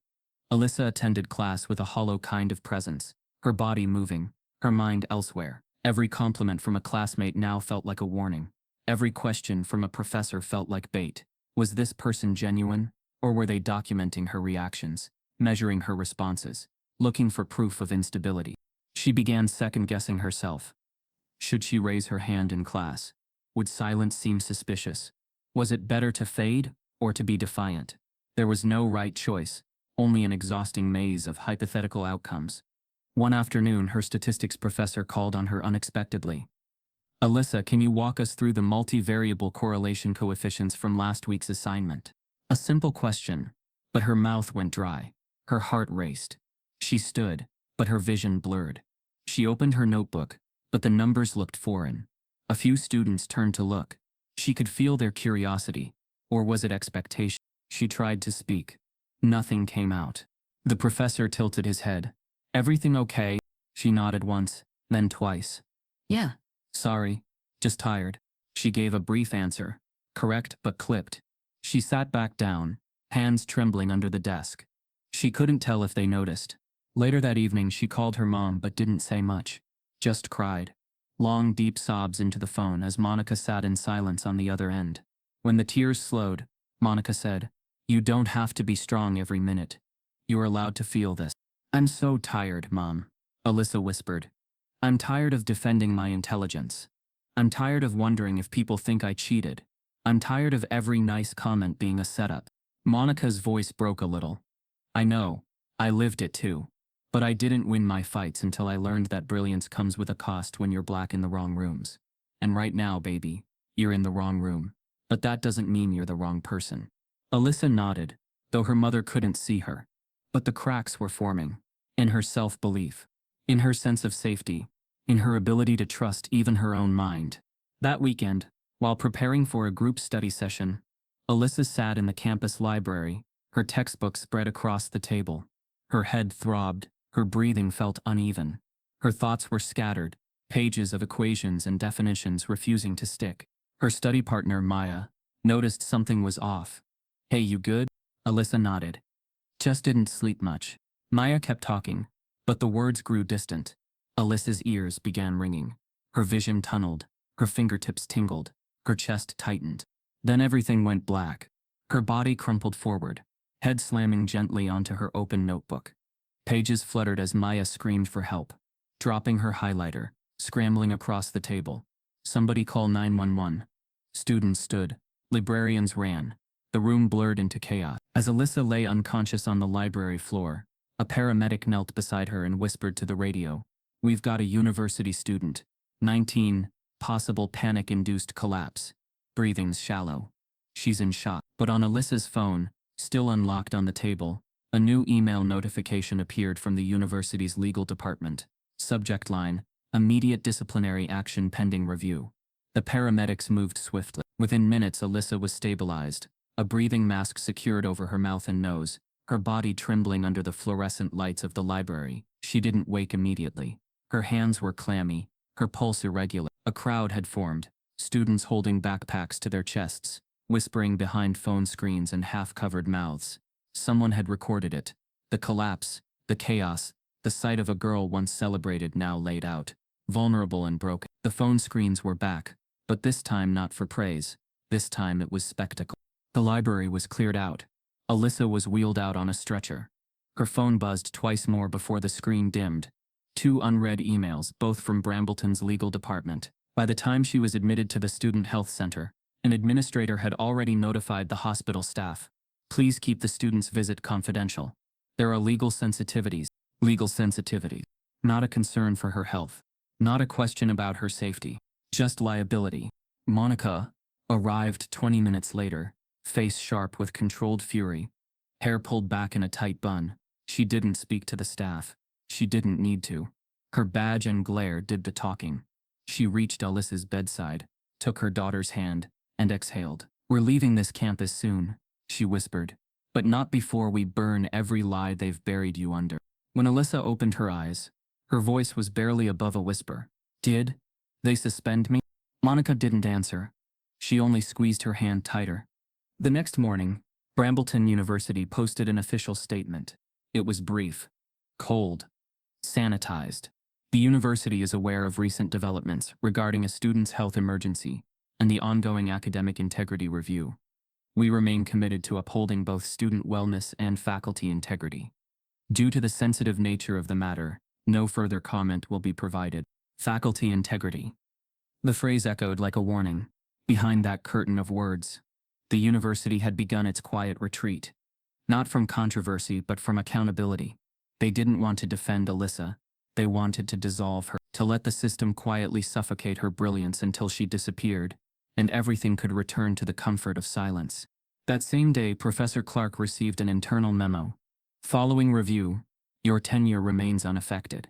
Alyssa attended class with a hollow kind of presence, her body moving, her mind elsewhere. Every compliment from a classmate now felt like a warning. Every question from a professor felt like bait. Was this person genuine, or were they documenting her reactions, measuring her responses, looking for proof of instability? She began second-guessing herself. Should she raise her hand in class? Would silence seem suspicious? Was it better to fade, or to be defiant? There was no right choice, only an exhausting maze of hypothetical outcomes. One afternoon, her statistics professor called on her unexpectedly. Alyssa, can you walk us through the multivariable correlation coefficients from last week's assignment? A simple question, but her mouth went dry. Her heart raced. She stood, but her vision blurred. She opened her notebook, but the numbers looked foreign. A few students turned to look. She could feel their curiosity, or was it expectation? She tried to speak. Nothing came out. The professor tilted his head. Everything okay? She nodded once, then twice. Yeah. Sorry, just tired. She gave a brief answer, correct but clipped. She sat back down, hands trembling under the desk. She couldn't tell if they noticed. Later that evening, she called her mom but didn't say much. Just cried. Long, deep sobs into the phone as Monica sat in silence on the other end. When the tears slowed, Monica said, "You don't have to be strong every minute. You're allowed to feel this." "I'm so tired, Mom," Alyssa whispered. "I'm tired of defending my intelligence. I'm tired of wondering if people think I cheated. I'm tired of every nice comment being a setup." Monica's voice broke a little. "I know. I lived it too. But I didn't win my fights until I learned that brilliance comes with a cost when you're black in the wrong rooms. And right now, baby, you're in the wrong room. But that doesn't mean you're the wrong person." Alyssa nodded, though her mother couldn't see her. But the cracks were forming. In her self-belief. In her sense of safety. In her ability to trust even her own mind. That weekend, while preparing for a group study session, Alyssa sat in the campus library, her textbook spread across the table. Her head throbbed, her breathing felt uneven. Her thoughts were scattered, pages of equations and definitions refusing to stick. Her study partner, Maya, noticed something was off. "Hey, you good?" Alyssa nodded. "Just didn't sleep much." Maya kept talking, but the words grew distant. Alyssa's ears began ringing. Her vision tunneled, her fingertips tingled, her chest tightened. Then everything went black. Her body crumpled forward, head slamming gently onto her open notebook. Pages fluttered as Maya screamed for help, dropping her highlighter, scrambling across the table. "Somebody call 911. Students stood. Librarians ran. The room blurred into chaos. As Alyssa lay unconscious on the library floor, a paramedic knelt beside her and whispered to the radio, "We've got a university student. 19, possible panic-induced collapse. Breathing's shallow. She's in shock." But on Alyssa's phone, still unlocked on the table, a new email notification appeared from the university's legal department. Subject line, "Immediate disciplinary action pending review." The paramedics moved swiftly. Within minutes, Alyssa was stabilized, a breathing mask secured over her mouth and nose, her body trembling under the fluorescent lights of the library. She didn't wake immediately. Her hands were clammy, her pulse irregular. A crowd had formed, students holding backpacks to their chests, whispering behind phone screens and half-covered mouths. Someone had recorded it. The collapse, the chaos, the sight of a girl once celebrated now laid out, vulnerable and broken. The phone screens were back, but this time not for praise. This time it was spectacle. The library was cleared out. Alyssa was wheeled out on a stretcher. Her phone buzzed twice more before the screen dimmed. 2 unread emails, both from Brambleton's legal department. By the time she was admitted to the student health center, an administrator had already notified the hospital staff. "Please keep the student's visit confidential. There are legal sensitivities." Legal sensitivities. Not a concern for her health. Not a question about her safety. Just liability. Monica arrived 20 minutes later, face sharp with controlled fury, hair pulled back in a tight bun. She didn't speak to the staff. She didn't need to. Her badge and glare did the talking. She reached Alyssa's bedside, took her daughter's hand, and exhaled. "We're leaving this campus soon," she whispered. "But not before we burn every lie they've buried you under." When Alyssa opened her eyes, her voice was barely above a whisper. "Did they suspend me?" Monica didn't answer. She only squeezed her hand tighter. The next morning, Brambleton University posted an official statement. It was brief, cold, sanitized. The university is aware of recent developments regarding a student's health emergency and the ongoing academic integrity review. We remain committed to upholding both student wellness and faculty integrity. Due to the sensitive nature of the matter, no further comment will be provided. Faculty integrity. The phrase echoed like a warning. Behind that curtain of words, the university had begun its quiet retreat. Not from controversy, but from accountability. They didn't want to defend Alyssa. They wanted to dissolve her, to let the system quietly suffocate her brilliance until she disappeared, and everything could return to the comfort of silence. That same day, Professor Clark received an internal memo. Following review, your tenure remains unaffected.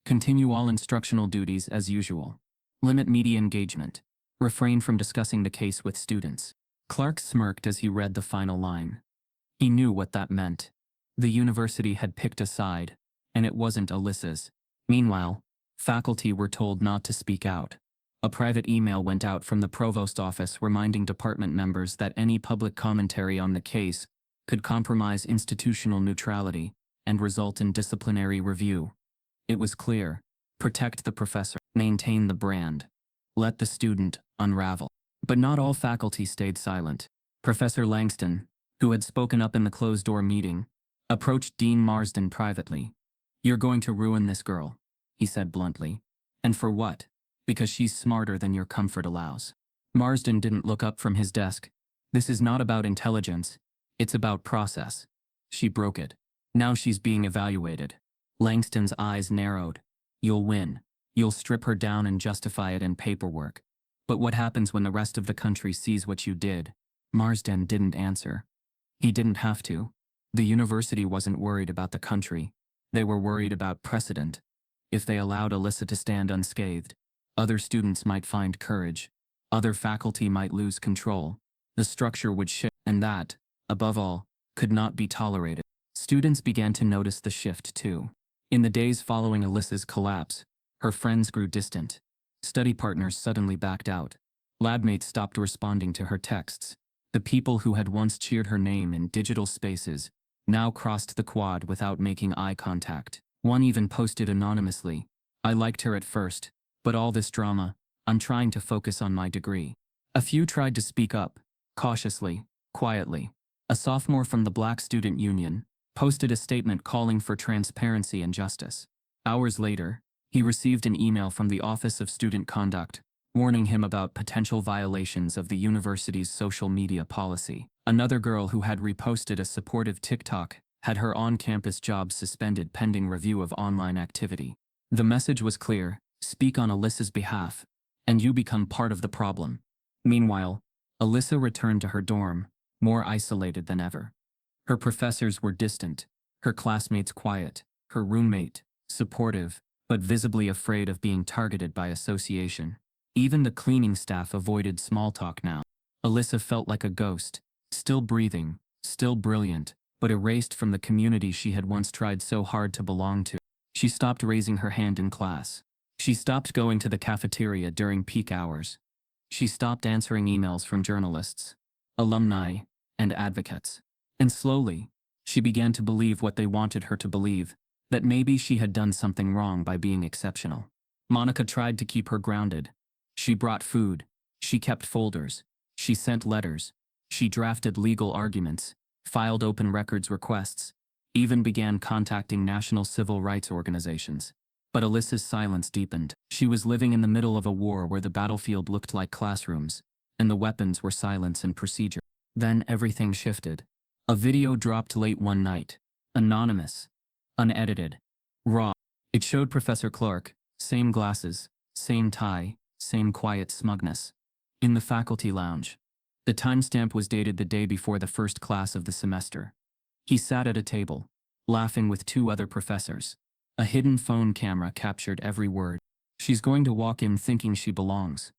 Continue all instructional duties as usual. Limit media engagement. Refrain from discussing the case with students. Clark smirked as he read the final line. He knew what that meant. The university had picked a side, and it wasn't Alyssa's. Meanwhile, faculty were told not to speak out. A private email went out from the provost office reminding department members that any public commentary on the case could compromise institutional neutrality and result in disciplinary review. It was clear: protect the professor, maintain the brand, let the student unravel. But not all faculty stayed silent. Professor Langston, who had spoken up in the closed-door meeting, approached Dean Marsden privately. You're going to ruin this girl, he said bluntly. And for what? Because she's smarter than your comfort allows. Marsden didn't look up from his desk. This is not about intelligence. It's about process. She broke it. Now she's being evaluated. Langston's eyes narrowed. You'll win. You'll strip her down and justify it in paperwork. But what happens when the rest of the country sees what you did? Marsden didn't answer. He didn't have to. The university wasn't worried about the country. They were worried about precedent. If they allowed Alyssa to stand unscathed, other students might find courage. Other faculty might lose control. The structure would shift, and that, above all, could not be tolerated. Students began to notice the shift too. In the days following Alyssa's collapse, her friends grew distant. Study partners suddenly backed out. Labmates stopped responding to her texts. The people who had once cheered her name in digital spaces now crossed the quad without making eye contact. One even posted anonymously, I liked her at first, but all this drama, I'm trying to focus on my degree. A few tried to speak up, cautiously, quietly. A sophomore from the Black Student Union posted a statement calling for transparency and justice. Hours later, he received an email from the Office of Student Conduct, warning him about potential violations of the university's social media policy. Another girl who had reposted a supportive TikTok had her on-campus job suspended pending review of online activity. The message was clear: speak on Alyssa's behalf, and you become part of the problem. Meanwhile, Alyssa returned to her dorm, more isolated than ever. Her professors were distant, her classmates quiet, her roommate supportive, but visibly afraid of being targeted by association. Even the cleaning staff avoided small talk now. Alyssa felt like a ghost, still breathing, still brilliant, but erased from the community she had once tried so hard to belong to. She stopped raising her hand in class. She stopped going to the cafeteria during peak hours. She stopped answering emails from journalists, alumni, and advocates. And slowly, she began to believe what they wanted her to believe, that maybe she had done something wrong by being exceptional. Monica tried to keep her grounded. She brought food. She kept folders. She sent letters. She drafted legal arguments, filed open records requests, even began contacting national civil rights organizations. But Alyssa's silence deepened. She was living in the middle of a war where the battlefield looked like classrooms, and the weapons were silence and procedure. Then everything shifted. A video dropped late one night. Anonymous. Unedited. Raw. It showed Professor Clark, same glasses, same tie, same quiet smugness, in the faculty lounge. The timestamp was dated the day before the first class of the semester. He sat at a table, laughing with two other professors. A hidden phone camera captured every word. She's going to walk in thinking she belongs,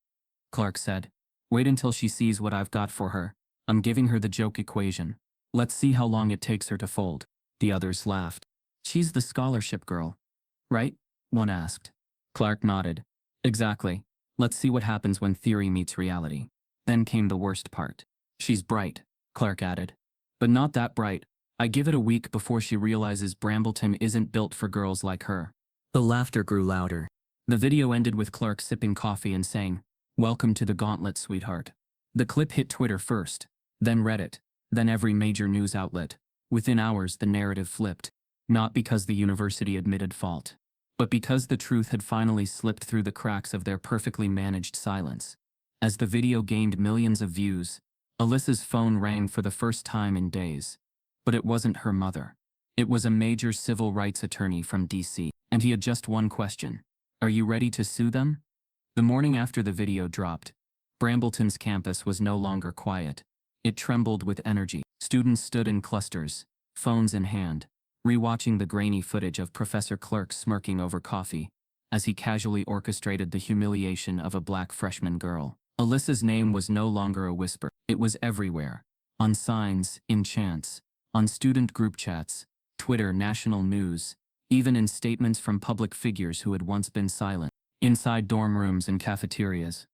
Clark said. Wait until she sees what I've got for her. I'm giving her the joke equation. Let's see how long it takes her to fold. The others laughed. She's the scholarship girl, right? One asked. Clark nodded. Exactly. Let's see what happens when theory meets reality. Then came the worst part. She's bright, Clark added. But not that bright. I give it a week before she realizes Brambleton isn't built for girls like her. The laughter grew louder. The video ended with Clark sipping coffee and saying, "Welcome to the gauntlet, sweetheart." The clip hit Twitter first. then Reddit, then every major news outlet. Within hours, the narrative flipped. Not because the university admitted fault, but because the truth had finally slipped through the cracks of their perfectly managed silence. As the video gained millions of views, Alyssa's phone rang for the first time in days. But it wasn't her mother. It was a major civil rights attorney from DC, and he had just one question. Are you ready to sue them? The morning after the video dropped, Brambleton's campus was no longer quiet. It trembled with energy. Students stood in clusters, phones in hand, rewatching the grainy footage of Professor Clark smirking over coffee as he casually orchestrated the humiliation of a black freshman girl. Alyssa's name was no longer a whisper. It was everywhere. On signs, in chants, on student group chats, Twitter, national news, even in statements from public figures who had once been silent. Inside dorm rooms and cafeterias,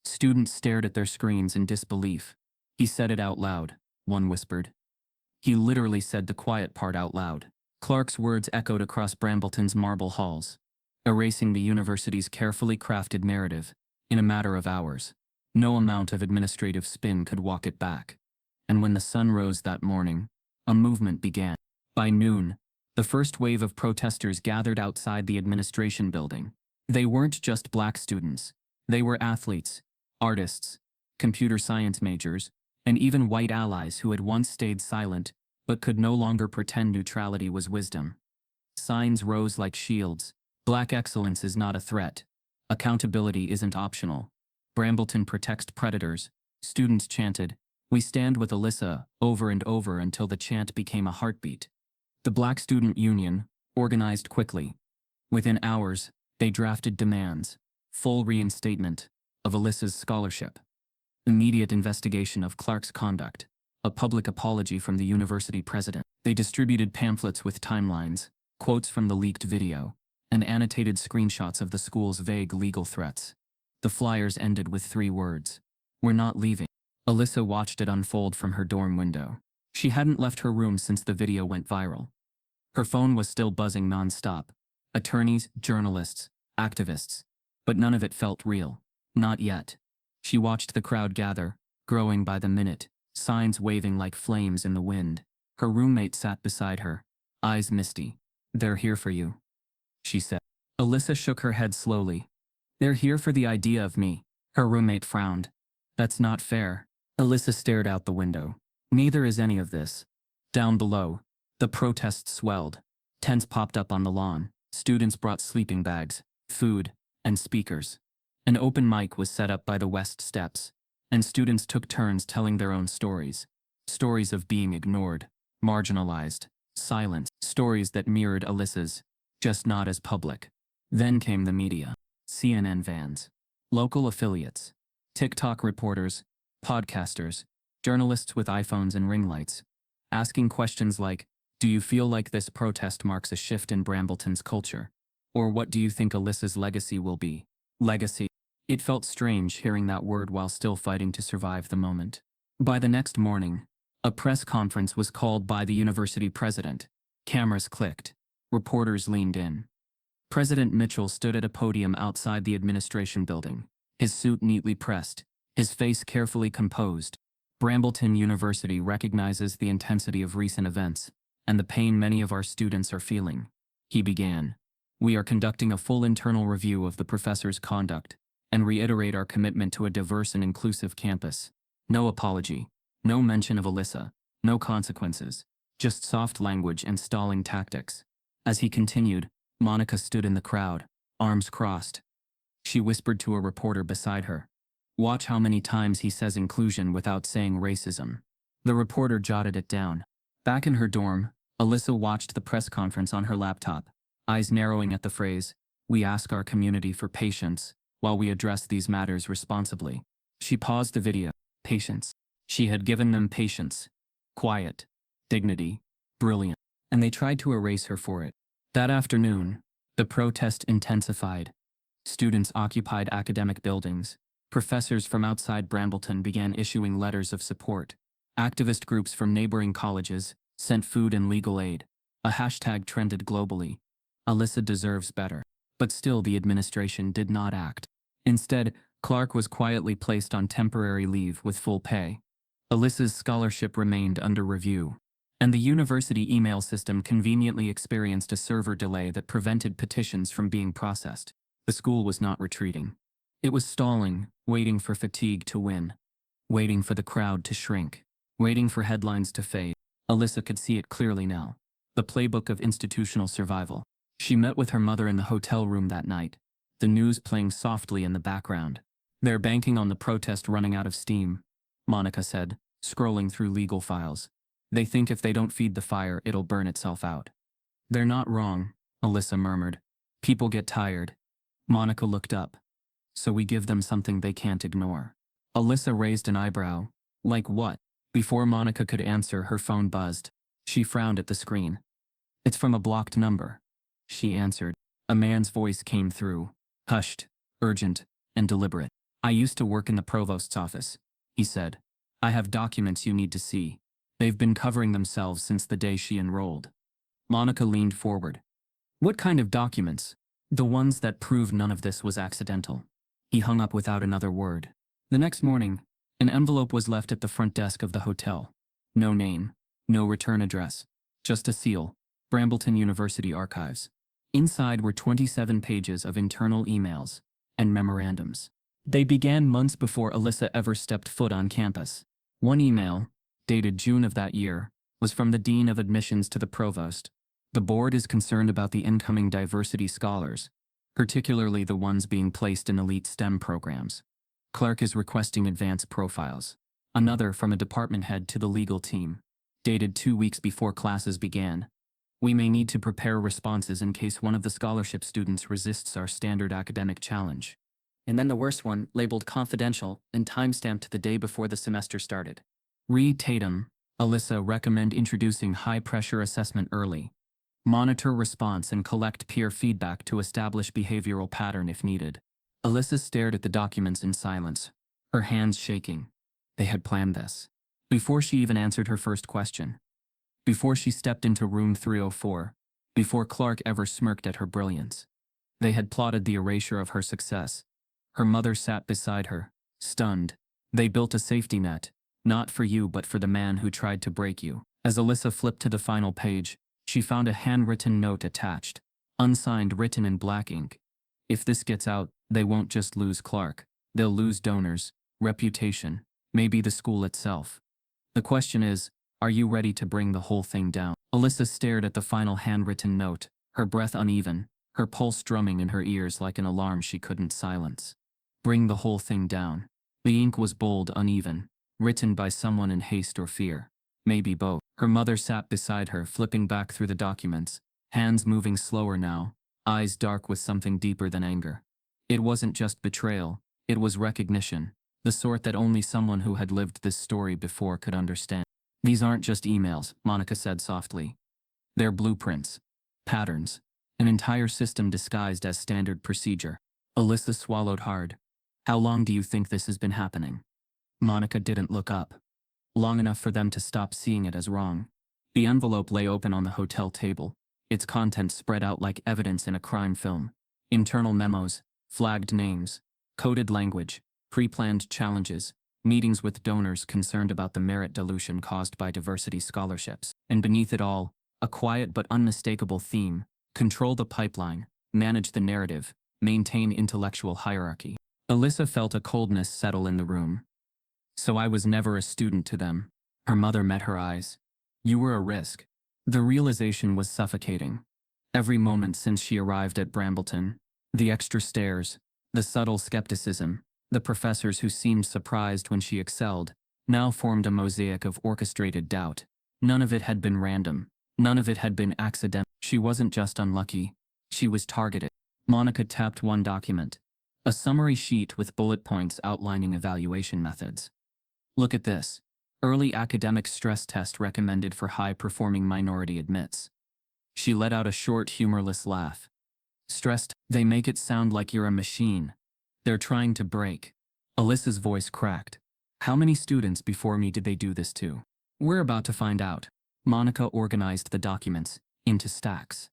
students stared at their screens in disbelief. He said it out loud, one whispered. He literally said the quiet part out loud. Clark's words echoed across Brambleton's marble halls, erasing the university's carefully crafted narrative in a matter of hours. No amount of administrative spin could walk it back. And when the sun rose that morning, a movement began. By noon, the first wave of protesters gathered outside the administration building. They weren't just black students. They were athletes, artists, computer science majors, and even white allies who had once stayed silent but could no longer pretend neutrality was wisdom. Signs rose like shields. Black excellence is not a threat. Accountability isn't optional. Brambleton protects predators. Students chanted, "We stand with Alyssa," over and over until the chant became a heartbeat. The Black Student Union organized quickly. Within hours, they drafted demands: full reinstatement of Alyssa's scholarship, immediate investigation of Clark's conduct, a public apology from the university president. They distributed pamphlets with timelines, quotes from the leaked video, and annotated screenshots of the school's vague legal threats. The flyers ended with 3 words: "We're not leaving." Alyssa watched it unfold from her dorm window. She hadn't left her room since the video went viral. Her phone was still buzzing nonstop. Attorneys, journalists, activists. But none of it felt real. Not yet. She watched the crowd gather, growing by the minute, signs waving like flames in the wind. Her roommate sat beside her, eyes misty. "They're here for you," she said. Alyssa shook her head slowly. "They're here for the idea of me." Her roommate frowned. "That's not fair." Alyssa stared out the window. "Neither is any of this." Down below, the protests swelled. Tents popped up on the lawn. Students brought sleeping bags, food, and speakers. An open mic was set up by the west steps, and students took turns telling their own stories. Stories of being ignored, marginalized, silenced. Stories that mirrored Alyssa's, just not as public. Then came the media. CNN vans, local affiliates, TikTok reporters, podcasters, journalists with iPhones and ring lights, asking questions like, "Do you feel like this protest marks a shift in Brambleton's culture? Or what do you think Alyssa's legacy will be?" Legacy. It felt strange hearing that word while still fighting to survive the moment. By the next morning, a press conference was called by the university president. Cameras clicked. Reporters leaned in. President Mitchell stood at a podium outside the administration building, his suit neatly pressed, his face carefully composed. Brambleton University recognizes the intensity of recent events and the pain many of our students are feeling. He began. "We are conducting a full internal review of the professor's conduct and reiterate our commitment to a diverse and inclusive campus. No apology, no mention of Alyssa, no consequences, just soft language and stalling tactics." As he continued, Monica stood in the crowd, arms crossed. She whispered to a reporter beside her, "Watch how many times he says inclusion without saying racism." The reporter jotted it down. Back in her dorm, Alyssa watched the press conference on her laptop, eyes narrowing at the phrase, "We ask our community for patience while we address these matters responsibly." She paused the video. Patience. She had given them patience. Quiet. Dignity. Brilliant. And they tried to erase her for it. That afternoon, the protest intensified. Students occupied academic buildings. Professors from outside Brambleton began issuing letters of support. Activist groups from neighboring colleges sent food and legal aid. A hashtag trended globally. "Alyssa deserves better." But still the administration did not act. Instead, Clark was quietly placed on temporary leave with full pay. Alyssa's scholarship remained under review, and the university email system conveniently experienced a server delay that prevented petitions from being processed. The school was not retreating. It was stalling, waiting for fatigue to win, waiting for the crowd to shrink, waiting for headlines to fade. Alyssa could see it clearly now. The playbook of institutional survival. She met with her mother in the hotel room that night, the news playing softly in the background. "They're banking on the protest running out of steam," Monica said, scrolling through legal files. "They think if they don't feed the fire, it'll burn itself out." "They're not wrong," Alyssa murmured. "People get tired." Monica looked up. "So we give them something they can't ignore." Alyssa raised an eyebrow. "Like what?" Before Monica could answer, her phone buzzed. She frowned at the screen. "It's from a blocked number," she answered. A man's voice came through, hushed, urgent, and deliberate. "I used to work in the provost's office," he said. "I have documents you need to see. They've been covering themselves since the day she enrolled." Monica leaned forward. "What kind of documents?" "The ones that prove none of this was accidental." He hung up without another word. The next morning, an envelope was left at the front desk of the hotel. No name, no return address, just a seal. Brambleton University Archives. Inside were 27 pages of internal emails and memorandums. They began months before Alyssa ever stepped foot on campus. One email, dated June of that year, was from the Dean of Admissions to the Provost. "The board is concerned about the incoming diversity scholars, particularly the ones being placed in elite STEM programs. Clark is requesting advanced profiles." Another from a department head to the legal team, dated 2 weeks before classes began. "We may need to prepare responses in case one of the scholarship students resists our standard academic challenge." And then the worst one, labeled confidential and timestamped the day before the semester started. "Read Tatum. Alyssa recommend introducing high-pressure assessment early. Monitor response and collect peer feedback to establish behavioral pattern if needed." Alyssa stared at the documents in silence, her hands shaking. They had planned this. Before she even answered her first question. Before she stepped into room 304. Before Clark ever smirked at her brilliance. They had plotted the erasure of her success. Her mother sat beside her, stunned. "They built a safety net, not for you but for the man who tried to break you." As Alyssa flipped to the final page, she found a handwritten note attached, unsigned, written in black ink. "If this gets out, they won't just lose Clark. They'll lose donors, reputation, maybe the school itself. The question is, are you ready to bring the whole thing down?" Alyssa stared at the final handwritten note, her breath uneven, her pulse drumming in her ears like an alarm she couldn't silence. Bring the whole thing down. The ink was bold, uneven, written by someone in haste or fear. Maybe both. Her mother sat beside her, flipping back through the documents, hands moving slower now, eyes dark with something deeper than anger. It wasn't just betrayal, it was recognition, the sort that only someone who had lived this story before could understand. "These aren't just emails," Monica said softly. "They're blueprints, patterns, an entire system disguised as standard procedure." Alyssa swallowed hard. "How long do you think this has been happening?" Monica didn't look up. Long enough for them to stop seeing it as wrong. The envelope lay open on the hotel table, its contents spread out like evidence in a crime film. Internal memos, flagged names, coded language, pre-planned challenges, meetings with donors concerned about the merit dilution caused by diversity scholarships. And beneath it all, a quiet but unmistakable theme: control the pipeline, manage the narrative, maintain intellectual hierarchy. Alyssa felt a coldness settle in the room. "So I was never a student to them." Her mother met her eyes. "You were a risk." The realization was suffocating. Every moment since she arrived at Brambleton, the extra stairs, the subtle skepticism, the professors who seemed surprised when she excelled, now formed a mosaic of orchestrated doubt. None of it had been random. None of it had been accidental. She wasn't just unlucky. She was targeted. Monica tapped one document. A summary sheet with bullet points outlining evaluation methods. "Look at this. Early academic stress test recommended for high-performing minority admits." She let out a short, humorless laugh. "Stressed? They make it sound like you're a machine. They're trying to break." Alyssa's voice cracked. "How many students before me did they do this to?" "We're about to find out." Monica organized the documents into stacks.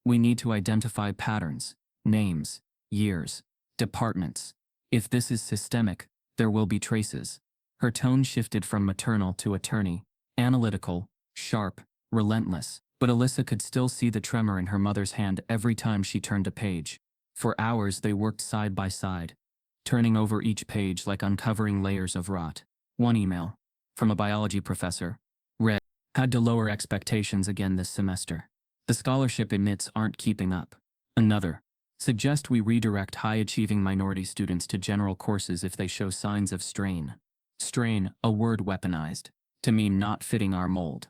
"We need to identify patterns, names, years, departments. If this is systemic, there will be traces." Her tone shifted from maternal to attorney, analytical, sharp, relentless, but Alyssa could still see the tremor in her mother's hand every time she turned a page. For hours they worked side by side, turning over each page like uncovering layers of rot. One email, from a biology professor, read, "Had to lower expectations again this semester. The scholarship admits aren't keeping up." Another, "Suggest we redirect high-achieving minority students to general courses if they show signs of strain." Strain, a word weaponized to mean not fitting our mold.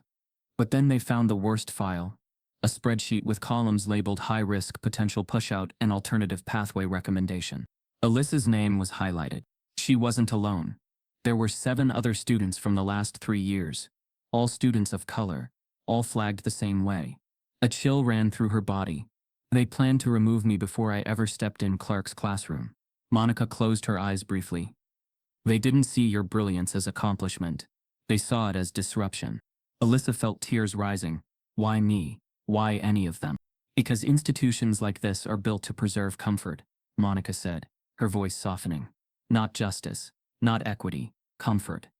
But then they found the worst file, a spreadsheet with columns labeled high-risk, potential push-out, and alternative pathway recommendation. Alyssa's name was highlighted. She wasn't alone. There were 7 other students from the last 3 years, all students of color, all flagged the same way. A chill ran through her body. They planned to remove me before I ever stepped in Clark's classroom. Monica closed her eyes briefly. They didn't see your brilliance as accomplishment. They saw it as disruption. Alyssa felt tears rising. Why me? Why any of them? Because institutions like this are built to preserve comfort, Monica said, her voice softening. Not justice, not equity, comfort.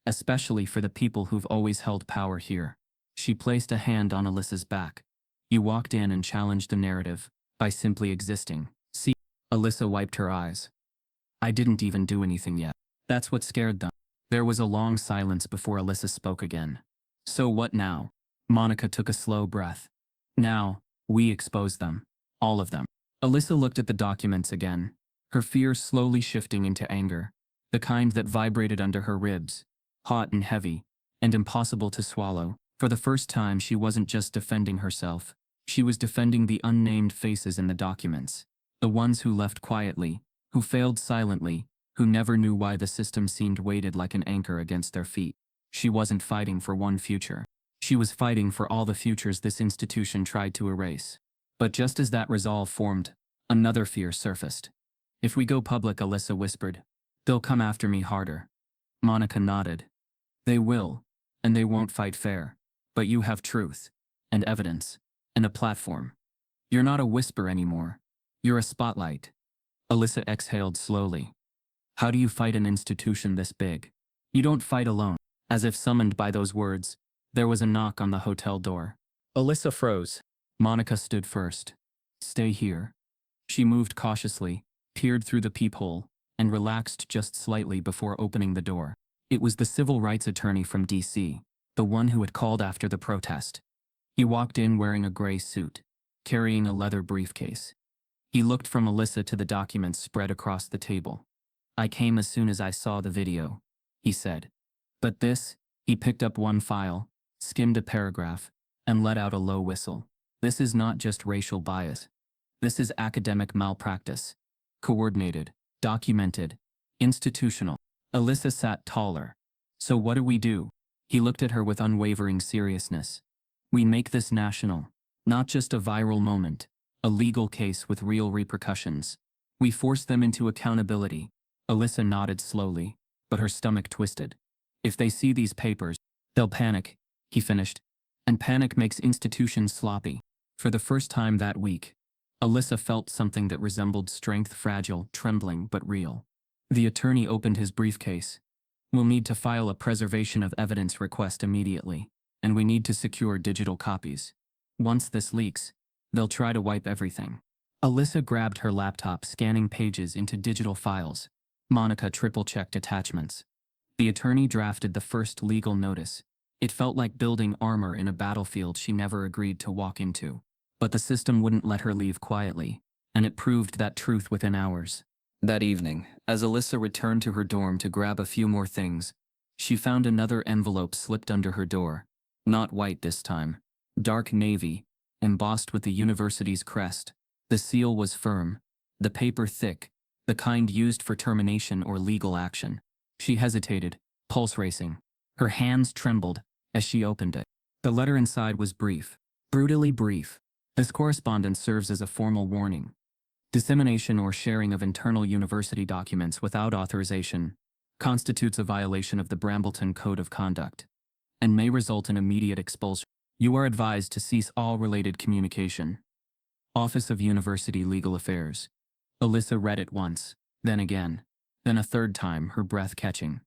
Especially for the people who've always held power here. She placed a hand on Alyssa's back. You walked in and challenged the narrative by simply existing. See, Alyssa wiped her eyes. I didn't even do anything yet. That's what scared them. There was a long silence before Alyssa spoke again. So what now? Monica took a slow breath. Now, we expose them. All of them. Alyssa looked at the documents again, her fear slowly shifting into anger, the kind that vibrated under her ribs, hot and heavy, and impossible to swallow. For the first time, she wasn't just defending herself. She was defending the unnamed faces in the documents. The ones who left quietly, who failed silently, who never knew why the system seemed weighted like an anchor against their feet. She wasn't fighting for one future. She was fighting for all the futures this institution tried to erase. But just as that resolve formed, another fear surfaced. If we go public, Alyssa whispered, they'll come after me harder. Monica nodded. They will, and they won't fight fair. But you have truth, and evidence, and a platform. You're not a whisper anymore. You're a spotlight. Alyssa exhaled slowly. How do you fight an institution this big? You don't fight alone. As if summoned by those words, there was a knock on the hotel door. Alyssa froze. Monica stood first. Stay here. She moved cautiously, peered through the peephole, and relaxed just slightly before opening the door. It was the civil rights attorney from D.C., the one who had called after the protest. He walked in wearing a gray suit, carrying a leather briefcase. He looked from Alyssa to the documents spread across the table. I came as soon as I saw the video, he said. But this, he picked up one file, skimmed a paragraph, and let out a low whistle. This is not just racial bias. This is academic malpractice. Coordinated, documented, institutional. Alyssa sat taller. So what do? He looked at her with unwavering seriousness. We make this national, not just a viral moment, a legal case with real repercussions. We force them into accountability. Alyssa nodded slowly, but her stomach twisted. If they see these papers, they'll panic, he finished. And panic makes institutions sloppy. For the first time that week, Alyssa felt something that resembled strength, fragile, trembling, but real. The attorney opened his briefcase. We'll need to file a preservation of evidence request immediately, and we need to secure digital copies. Once this leaks, they'll try to wipe everything. Alyssa grabbed her laptop, scanning pages into digital files. Monica triple-checked attachments. The attorney drafted the first legal notice. It felt like building armor in a battlefield she never agreed to walk into. But the system wouldn't let her leave quietly, and it proved that truth within hours. That evening, as Alyssa returned to her dorm to grab a few more things, she found another envelope slipped under her door. Not white this time. Dark navy, embossed with the university's crest. The seal was firm, the paper thick, the kind used for termination or legal action. She hesitated, pulse racing. Her hands trembled as she opened it. The letter inside was brief, brutally brief. This correspondence serves as a formal warning. Dissemination or sharing of internal university documents without authorization constitutes a violation of the Brambleton Code of Conduct and may result in immediate expulsion. You are advised to cease all related communication. Office of University Legal Affairs. Alyssa read it once, then again, then a third time, her breath catching.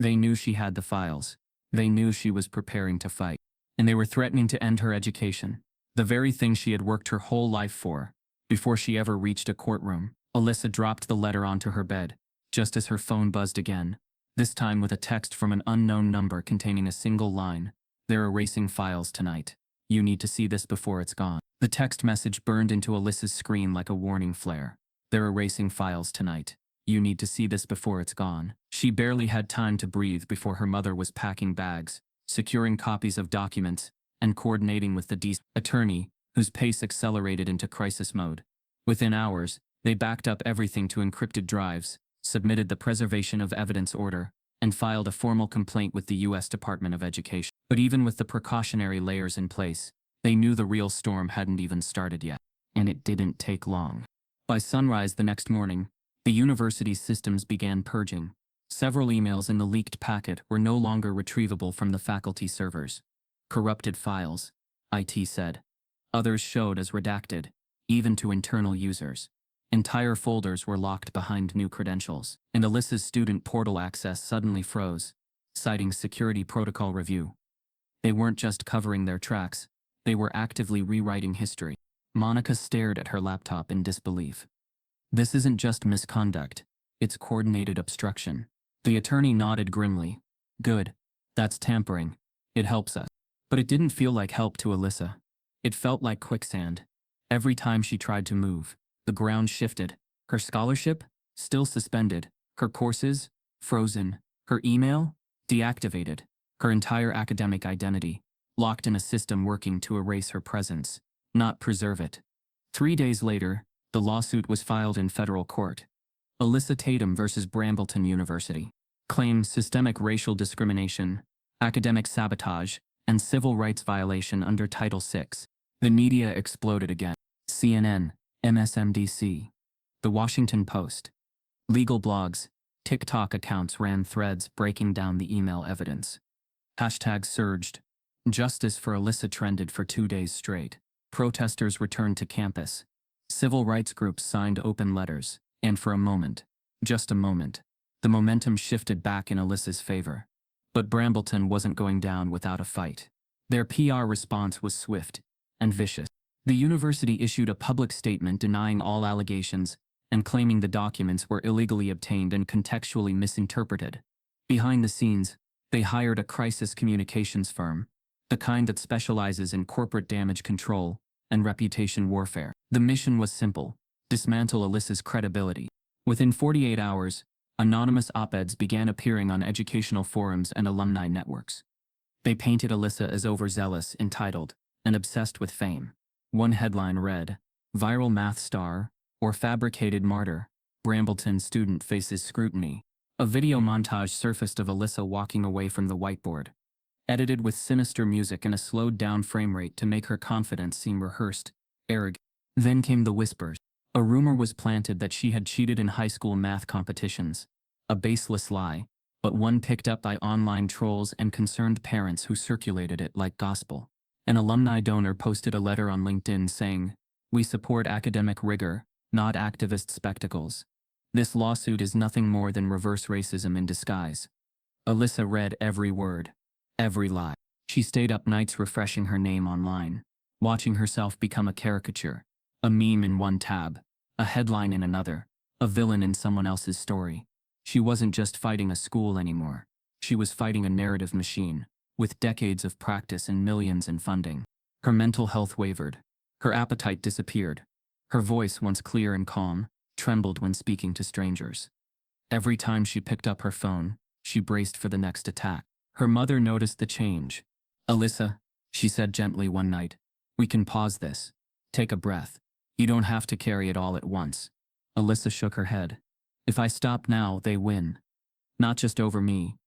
They knew she had the files. They knew she was preparing to fight. And they were threatening to end her education. The very thing she had worked her whole life for. Before she ever reached a courtroom, Alyssa dropped the letter onto her bed, just as her phone buzzed again, this time with a text from an unknown number containing a single line. "They're erasing files tonight. You need to see this before it's gone." The text message burned into Alyssa's screen like a warning flare. "They're erasing files tonight. You need to see this before it's gone." She barely had time to breathe before her mother was packing bags, securing copies of documents, and coordinating with the attorney, whose pace accelerated into crisis mode. Within hours, they backed up everything to encrypted drives, submitted the preservation of evidence order, and filed a formal complaint with the U.S. Department of Education. But even with the precautionary layers in place, they knew the real storm hadn't even started yet. And it didn't take long. By sunrise the next morning, the university's systems began purging. Several emails in the leaked packet were no longer retrievable from the faculty servers. Corrupted files, IT said. Others showed as redacted, even to internal users. Entire folders were locked behind new credentials, and Alyssa's student portal access suddenly froze, citing security protocol review. They weren't just covering their tracks, they were actively rewriting history. Monica stared at her laptop in disbelief. "This isn't just misconduct, it's coordinated obstruction." The attorney nodded grimly. "Good. That's tampering. It helps us." But it didn't feel like help to Alyssa. It felt like quicksand. Every time she tried to move, the ground shifted. Her scholarship? Still suspended. Her courses? Frozen. Her email? Deactivated. Her entire academic identity, locked in a system working to erase her presence, not preserve it. 3 days later, the lawsuit was filed in federal court. Alyssa Tatum versus Brambleton University. Claims systemic racial discrimination, academic sabotage, and civil rights violation under Title VI. The media exploded again. CNN, MSNBC, The Washington Post. Legal blogs, TikTok accounts ran threads breaking down the email evidence. Hashtags surged. Justice for Alyssa trended for 2 days straight. Protesters returned to campus. Civil rights groups signed open letters, and for a moment, just a moment, the momentum shifted back in Alyssa's favor. But Brambleton wasn't going down without a fight. Their PR response was swift and vicious. The university issued a public statement denying all allegations and claiming the documents were illegally obtained and contextually misinterpreted. Behind the scenes, they hired a crisis communications firm, the kind that specializes in corporate damage control and reputation warfare. The mission was simple: dismantle Alyssa's credibility. Within 48 hours, anonymous op-eds began appearing on educational forums and alumni networks. They painted Alyssa as overzealous, entitled, and obsessed with fame. One headline read, "Viral math star, or fabricated martyr, Brambleton student faces scrutiny." A video montage surfaced of Alyssa walking away from the whiteboard, edited with sinister music and a slowed-down frame rate to make her confidence seem rehearsed, arrogant. Then came the whispers. A rumor was planted that she had cheated in high school math competitions. A baseless lie, but one picked up by online trolls and concerned parents who circulated it like gospel. An alumni donor posted a letter on LinkedIn saying, "We support academic rigor, not activist spectacles. This lawsuit is nothing more than reverse racism in disguise." Alyssa read every word, every lie. She stayed up nights refreshing her name online, watching herself become a caricature, a meme in one tab, a headline in another, a villain in someone else's story. She wasn't just fighting a school anymore. She was fighting a narrative machine, with decades of practice and millions in funding. Her mental health wavered. Her appetite disappeared. Her voice, once clear and calm, trembled when speaking to strangers. Every time she picked up her phone, she braced for the next attack. Her mother noticed the change. "Alyssa," she said gently one night, "we can pause this. Take a breath. You don't have to carry it all at once." Alyssa shook her head. "If I stop now, they win. Not just over me.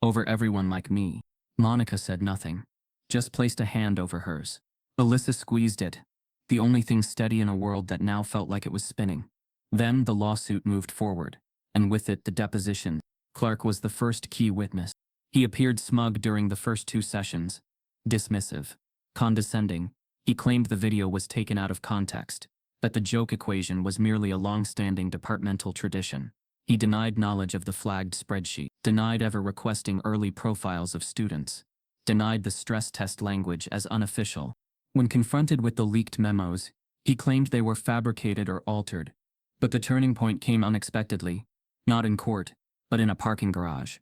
Over everyone like me." Monica said nothing, just placed a hand over hers. Alyssa squeezed it, the only thing steady in a world that now felt like it was spinning. Then the lawsuit moved forward, and with it the deposition. Clark was the first key witness. He appeared smug during the first 2 sessions, dismissive, condescending. He claimed the video was taken out of context, that the joke equation was merely a long-standing departmental tradition. He denied knowledge of the flagged spreadsheet, denied ever requesting early profiles of students, denied the stress test language as unofficial. When confronted with the leaked memos, he claimed they were fabricated or altered. But the turning point came unexpectedly, not in court, but in a parking garage.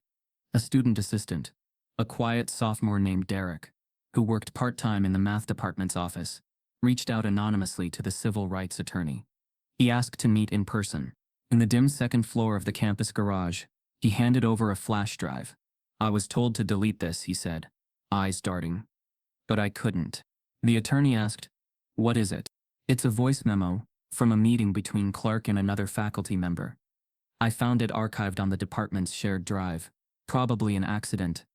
A student assistant, a quiet sophomore named Derek, who worked part-time in the math department's office, reached out anonymously to the civil rights attorney. He asked to meet in person. In the dim second floor of the campus garage, he handed over a flash drive. "I was told to delete this," he said, eyes darting. "But I couldn't." The attorney asked, "What is it?" "It's a voice memo from a meeting between Clark and another faculty member. I found it archived on the department's shared drive. Probably an accident.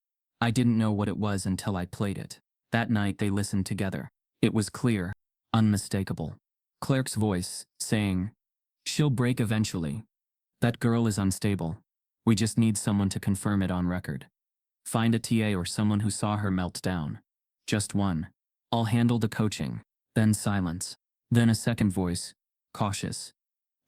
I didn't know what it was until I played it." That night they listened together. It was clear, unmistakable. Clark's voice, saying, "She'll break eventually. That girl is unstable. We just need someone to confirm it on record. Find a TA or someone who saw her melt down. Just one. I'll handle the coaching." Then silence. Then a second voice, cautious.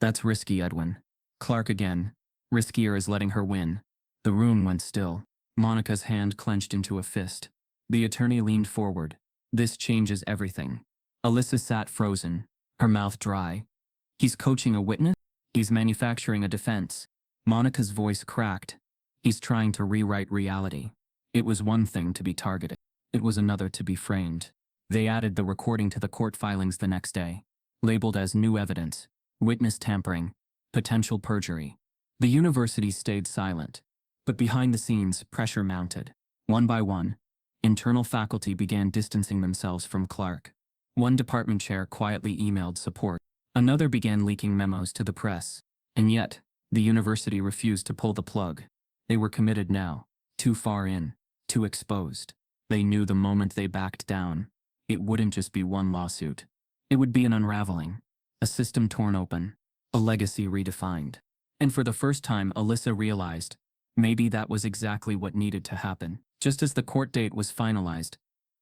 "That's risky, Edwin." Clark again. "Riskier is letting her win." The room went still. Monica's hand clenched into a fist. The attorney leaned forward. "This changes everything." Alyssa sat frozen, her mouth dry. "He's coaching a witness? He's manufacturing a defense." Monica's voice cracked. "He's trying to rewrite reality." It was one thing to be targeted. It was another to be framed. They added the recording to the court filings the next day, labeled as new evidence, witness tampering, potential perjury. The university stayed silent, but behind the scenes, pressure mounted. One by one, internal faculty began distancing themselves from Clark. One department chair quietly emailed support. Another began leaking memos to the press. And yet, the university refused to pull the plug. They were committed now, too far in, too exposed. They knew the moment they backed down, it wouldn't just be one lawsuit. It would be an unraveling, a system torn open, a legacy redefined. And for the first time, Alyssa realized, maybe that was exactly what needed to happen. Just as the court date was finalized,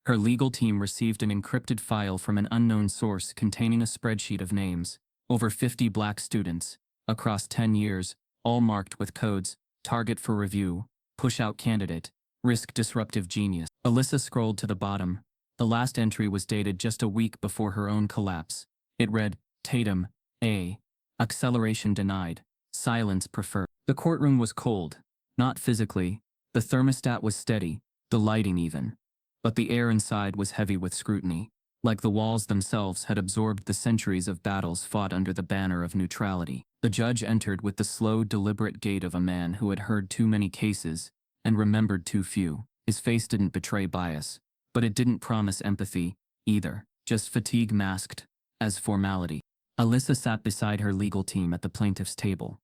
her legal team received an encrypted file from an unknown source containing a spreadsheet of names, over 50 black students, across 10 years, all marked with codes: target for review, push-out candidate, risk disruptive genius. Alyssa scrolled to the bottom. The last entry was dated just a week before her own collapse. It read, "Tatum, A. Acceleration denied. Silence preferred." The courtroom was cold. Not physically. The thermostat was steady, the lighting even. But the air inside was heavy with scrutiny, like the walls themselves had absorbed the centuries of battles fought under the banner of neutrality. The judge entered with the slow, deliberate gait of a man who had heard too many cases and remembered too few. His face didn't betray bias, but it didn't promise empathy, either, just fatigue masked as formality. Alyssa sat beside her legal team at the plaintiff's table.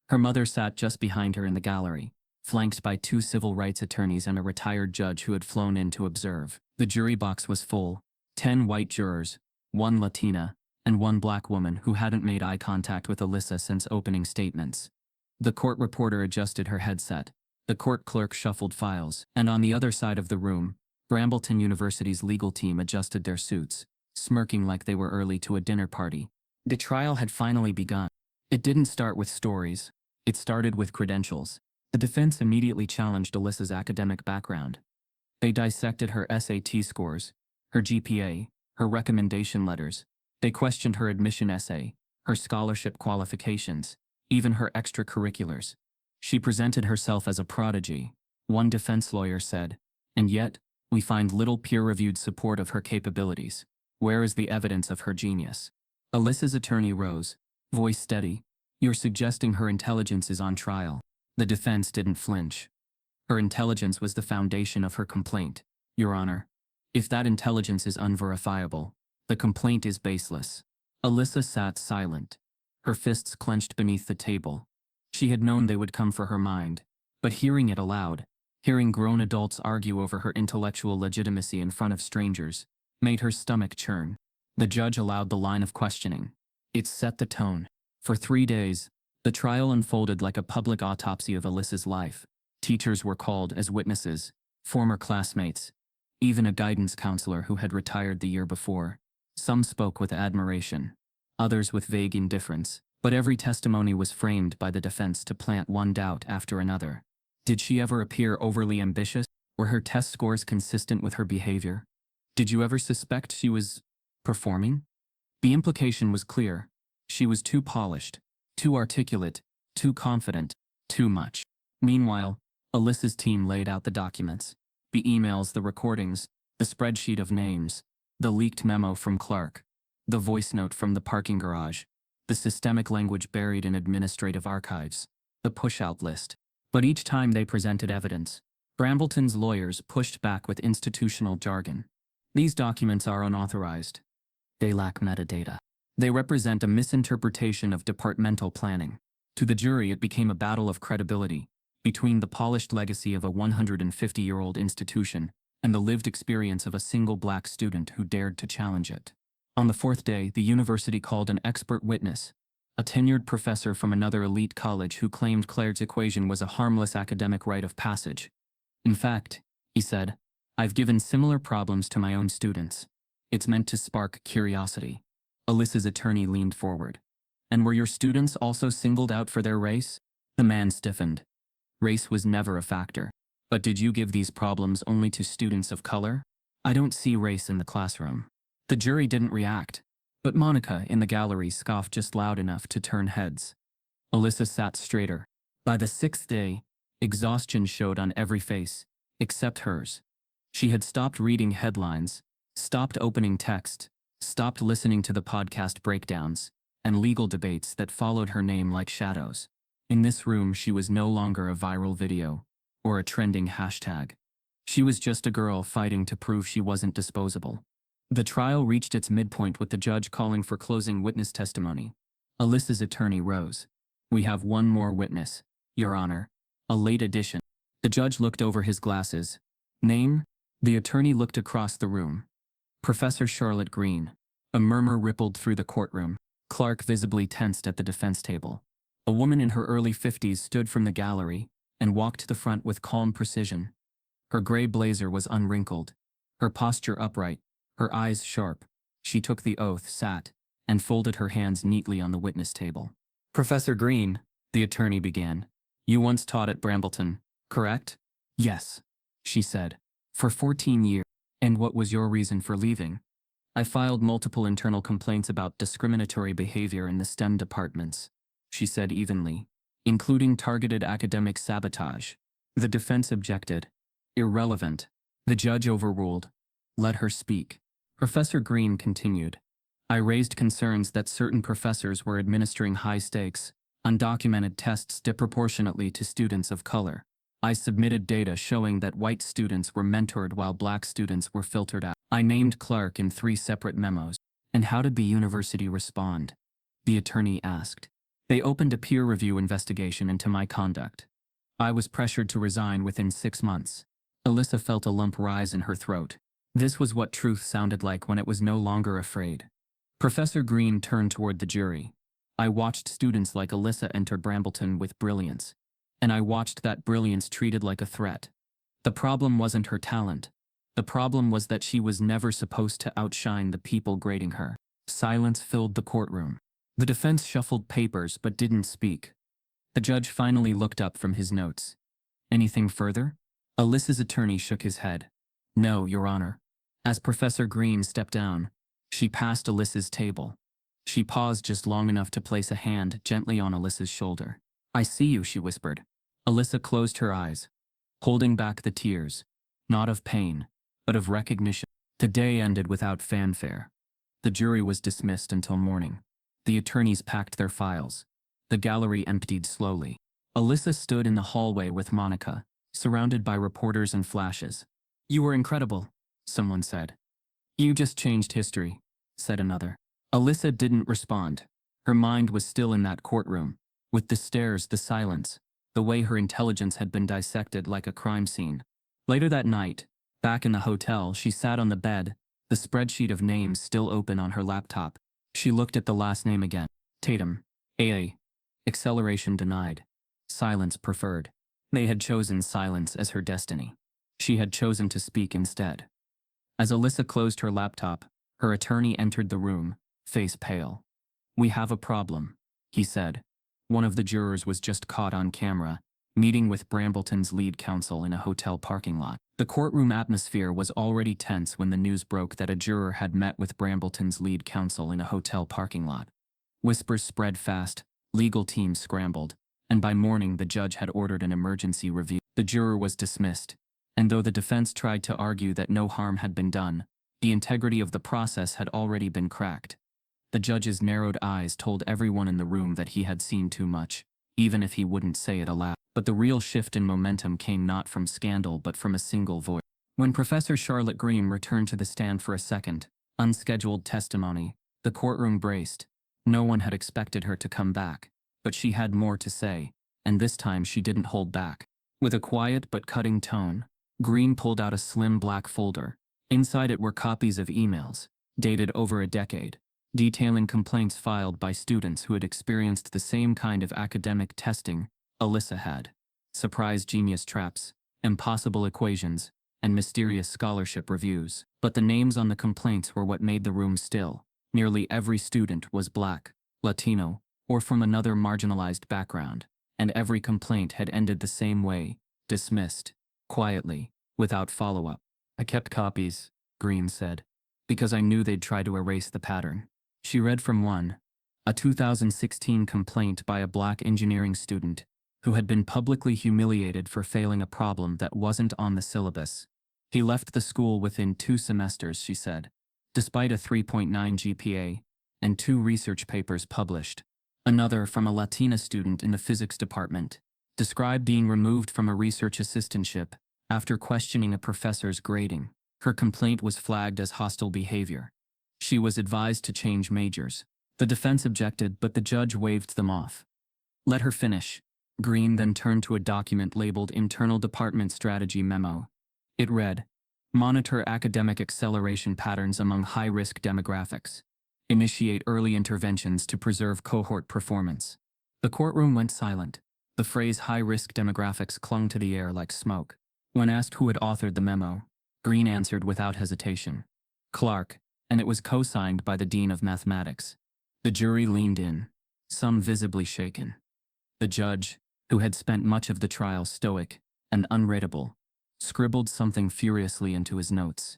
Her mother sat just behind her in the gallery, flanked by 2 civil rights attorneys and a retired judge who had flown in to observe. The jury box was full, 10 white jurors, 1 Latina, and 1 black woman who hadn't made eye contact with Alyssa since opening statements. The court reporter adjusted her headset. The court clerk shuffled files, and on the other side of the room, Brambleton University's legal team adjusted their suits, smirking like they were early to a dinner party. The trial had finally begun. It didn't start with stories. It started with credentials. The defense immediately challenged Alyssa's academic background. They dissected her SAT scores, her GPA, her recommendation letters. They questioned her admission essay, her scholarship qualifications, even her extracurriculars. She presented herself as a prodigy, one defense lawyer said, and yet, we find little peer-reviewed support of her capabilities. Where is the evidence of her genius? Alyssa's attorney rose, voice steady. You're suggesting her intelligence is on trial. The defense didn't flinch. Her intelligence was the foundation of her complaint, Your Honor. If that intelligence is unverifiable, the complaint is baseless. Alyssa sat silent, her fists clenched beneath the table. She had known they would come for her mind, but hearing it aloud, hearing grown adults argue over her intellectual legitimacy in front of strangers, made her stomach churn. The judge allowed the line of questioning. It set the tone. For 3 days, the trial unfolded like a public autopsy of Alyssa's life. Teachers were called as witnesses, former classmates, even a guidance counselor who had retired the year before. Some spoke with admiration, others with vague indifference, But every testimony was framed by the defense to plant one doubt after another. Did she ever appear overly ambitious? Were her test scores consistent with her behavior? Did you ever suspect she was performing? The implication was clear. She was too polished, too articulate, too confident, too much. Meanwhile, Alyssa's team laid out the documents. The emails, the recordings, the spreadsheet of names, the leaked memo from Clark, the voice note from the parking garage, the systemic language buried in administrative archives, the push-out list. But each time they presented evidence, Brambleton's lawyers pushed back with institutional jargon. These documents are unauthorized. They lack metadata. They represent a misinterpretation of departmental planning. To the jury, it became a battle of credibility between the polished legacy of a 150-year-old institution and the lived experience of a single black student who dared to challenge it. On the fourth day, the university called an expert witness, a tenured professor from another elite college who claimed Claire's equation was a harmless academic rite of passage. In fact, he said, I've given similar problems to my own students. It's meant to spark curiosity. Alyssa's attorney leaned forward. And were your students also singled out for their race? The man stiffened. Race was never a factor. But did you give these problems only to students of color? I don't see race in the classroom. The jury didn't react, but Monica in the gallery scoffed just loud enough to turn heads. Alyssa sat straighter. By the sixth day, exhaustion showed on every face, except hers. She had stopped reading headlines, stopped opening text, stopped listening to the podcast breakdowns, and legal debates that followed her name like shadows. In this room, she was no longer a viral video or a trending hashtag. She was just a girl fighting to prove she wasn't disposable. The trial reached its midpoint with the judge calling for closing witness testimony. Alyssa's attorney rose. We have one more witness, Your Honor. A late addition. The judge looked over his glasses. Name? The attorney looked across the room. Professor Charlotte Green. A murmur rippled through the courtroom. Clark visibly tensed at the defense table. A woman in her early 50s stood from the gallery and walked to the front with calm precision. Her gray blazer was unwrinkled, her posture upright, her eyes sharp. She took the oath, sat, and folded her hands neatly on the witness table. Professor Green, the attorney began, you once taught at Brambleton, correct? Yes, she said. For 14 years. And what was your reason for leaving? I filed multiple internal complaints about discriminatory behavior in the STEM departments, she said evenly, including targeted academic sabotage. The defense objected. Irrelevant. The judge overruled. Let her speak. Professor Green continued. I raised concerns that certain professors were administering high-stakes, undocumented tests disproportionately to students of color. I submitted data showing that white students were mentored while black students were filtered out. I named Clark in 3 separate memos. And how did the university respond? The attorney asked. They opened a peer review investigation into my conduct. I was pressured to resign within 6 months. Alyssa felt a lump rise in her throat. This was what truth sounded like when it was no longer afraid. Professor Green turned toward the jury. I watched students like Alyssa enter Brambleton with brilliance. And I watched that brilliance treated like a threat. The problem wasn't her talent. The problem was that she was never supposed to outshine the people grading her. Silence filled the courtroom. The defense shuffled papers but didn't speak. The judge finally looked up from his notes. Anything further? Alyssa's attorney shook his head. No, Your Honor. As Professor Green stepped down, she passed Alyssa's table. She paused just long enough to place a hand gently on Alyssa's shoulder. I see you, she whispered. Alyssa closed her eyes, holding back the tears, not of pain, but of recognition. The day ended without fanfare. The jury was dismissed until morning. The attorneys packed their files. The gallery emptied slowly. Alyssa stood in the hallway with Monica, surrounded by reporters and flashes. You were incredible, someone said. You just changed history, said another. Alyssa didn't respond. Her mind was still in that courtroom, with the stares, the silence, the way her intelligence had been dissected like a crime scene. Later that night, back in the hotel, she sat on the bed, the spreadsheet of names still open on her laptop. She looked at the last name again. Tatum. AA. Acceleration denied. Silence preferred. They had chosen silence as her destiny. She had chosen to speak instead. As Alyssa closed her laptop, her attorney entered the room, face pale. We have a problem, he said. One of the jurors was just caught on camera, meeting with Brambleton's lead counsel in a hotel parking lot. The courtroom atmosphere was already tense when the news broke that a juror had met with Brambleton's lead counsel in a hotel parking lot. Whispers spread fast, legal teams scrambled, and by morning the judge had ordered an emergency review. The juror was dismissed, and though the defense tried to argue that no harm had been done, the integrity of the process had already been cracked. The judge's narrowed eyes told everyone in the room that he had seen too much, even if he wouldn't say it aloud. But the real shift in momentum came not from scandal but from a single voice. When Professor Charlotte Green returned to the stand for a second, unscheduled testimony, the courtroom braced. No one had expected her to come back, but she had more to say, and this time she didn't hold back. With a quiet but cutting tone, Green pulled out a slim black folder. Inside it were copies of emails, dated over a decade, detailing complaints filed by students who had experienced the same kind of academic testing Alyssa had. Surprise genius traps, impossible equations, and mysterious scholarship reviews. But the names on the complaints were what made the room still. Nearly every student was Black, Latino, or from another marginalized background, and every complaint had ended the same way, dismissed, quietly, without follow-up. I kept copies, Green said, because I knew they'd try to erase the pattern. She read from one, a 2016 complaint by a Black engineering student who had been publicly humiliated for failing a problem that wasn't on the syllabus. He left the school within 2 semesters, she said, despite a 3.9 GPA and 2 research papers published. Another from a Latina student in the physics department described being removed from a research assistantship after questioning a professor's grading. Her complaint was flagged as hostile behavior. She was advised to change majors. The defense objected, but the judge waved them off. Let her finish. Green then turned to a document labeled Internal Department Strategy Memo. It read, Monitor academic acceleration patterns among high-risk demographics. Initiate early interventions to preserve cohort performance. The courtroom went silent. The phrase high-risk demographics clung to the air like smoke. When asked who had authored the memo, Green answered without hesitation. Clark, and it was co-signed by the Dean of Mathematics. The jury leaned in, some visibly shaken. The judge, who had spent much of the trial stoic and unreadable, scribbled something furiously into his notes.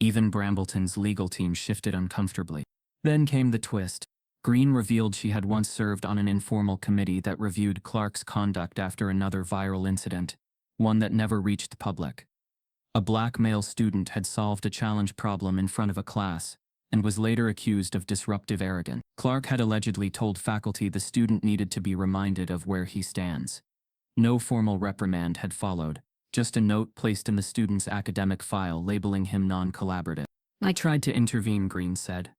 Even Brambleton's legal team shifted uncomfortably. Then came the twist. Green revealed she had once served on an informal committee that reviewed Clark's conduct after another viral incident, one that never reached the public. A Black male student had solved a challenge problem in front of a class and was later accused of disruptive arrogance. Clark had allegedly told faculty the student needed to be reminded of where he stands. No formal reprimand had followed, just a note placed in the student's academic file labeling him non-collaborative. I tried to intervene, Green said.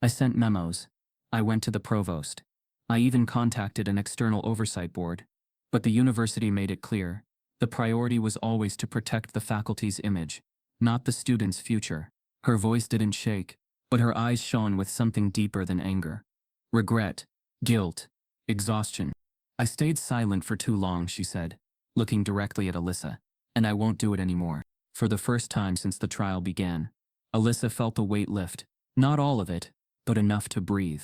I sent memos. I went to the provost. I even contacted an external oversight board. But the university made it clear. The priority was always to protect the faculty's image, not the student's future. Her voice didn't shake, but her eyes shone with something deeper than anger. Regret, guilt, exhaustion. I stayed silent for too long, she said, looking directly at Alyssa, and I won't do it anymore. For the first time since the trial began, Alyssa felt the weight lift. Not all of it, but enough to breathe.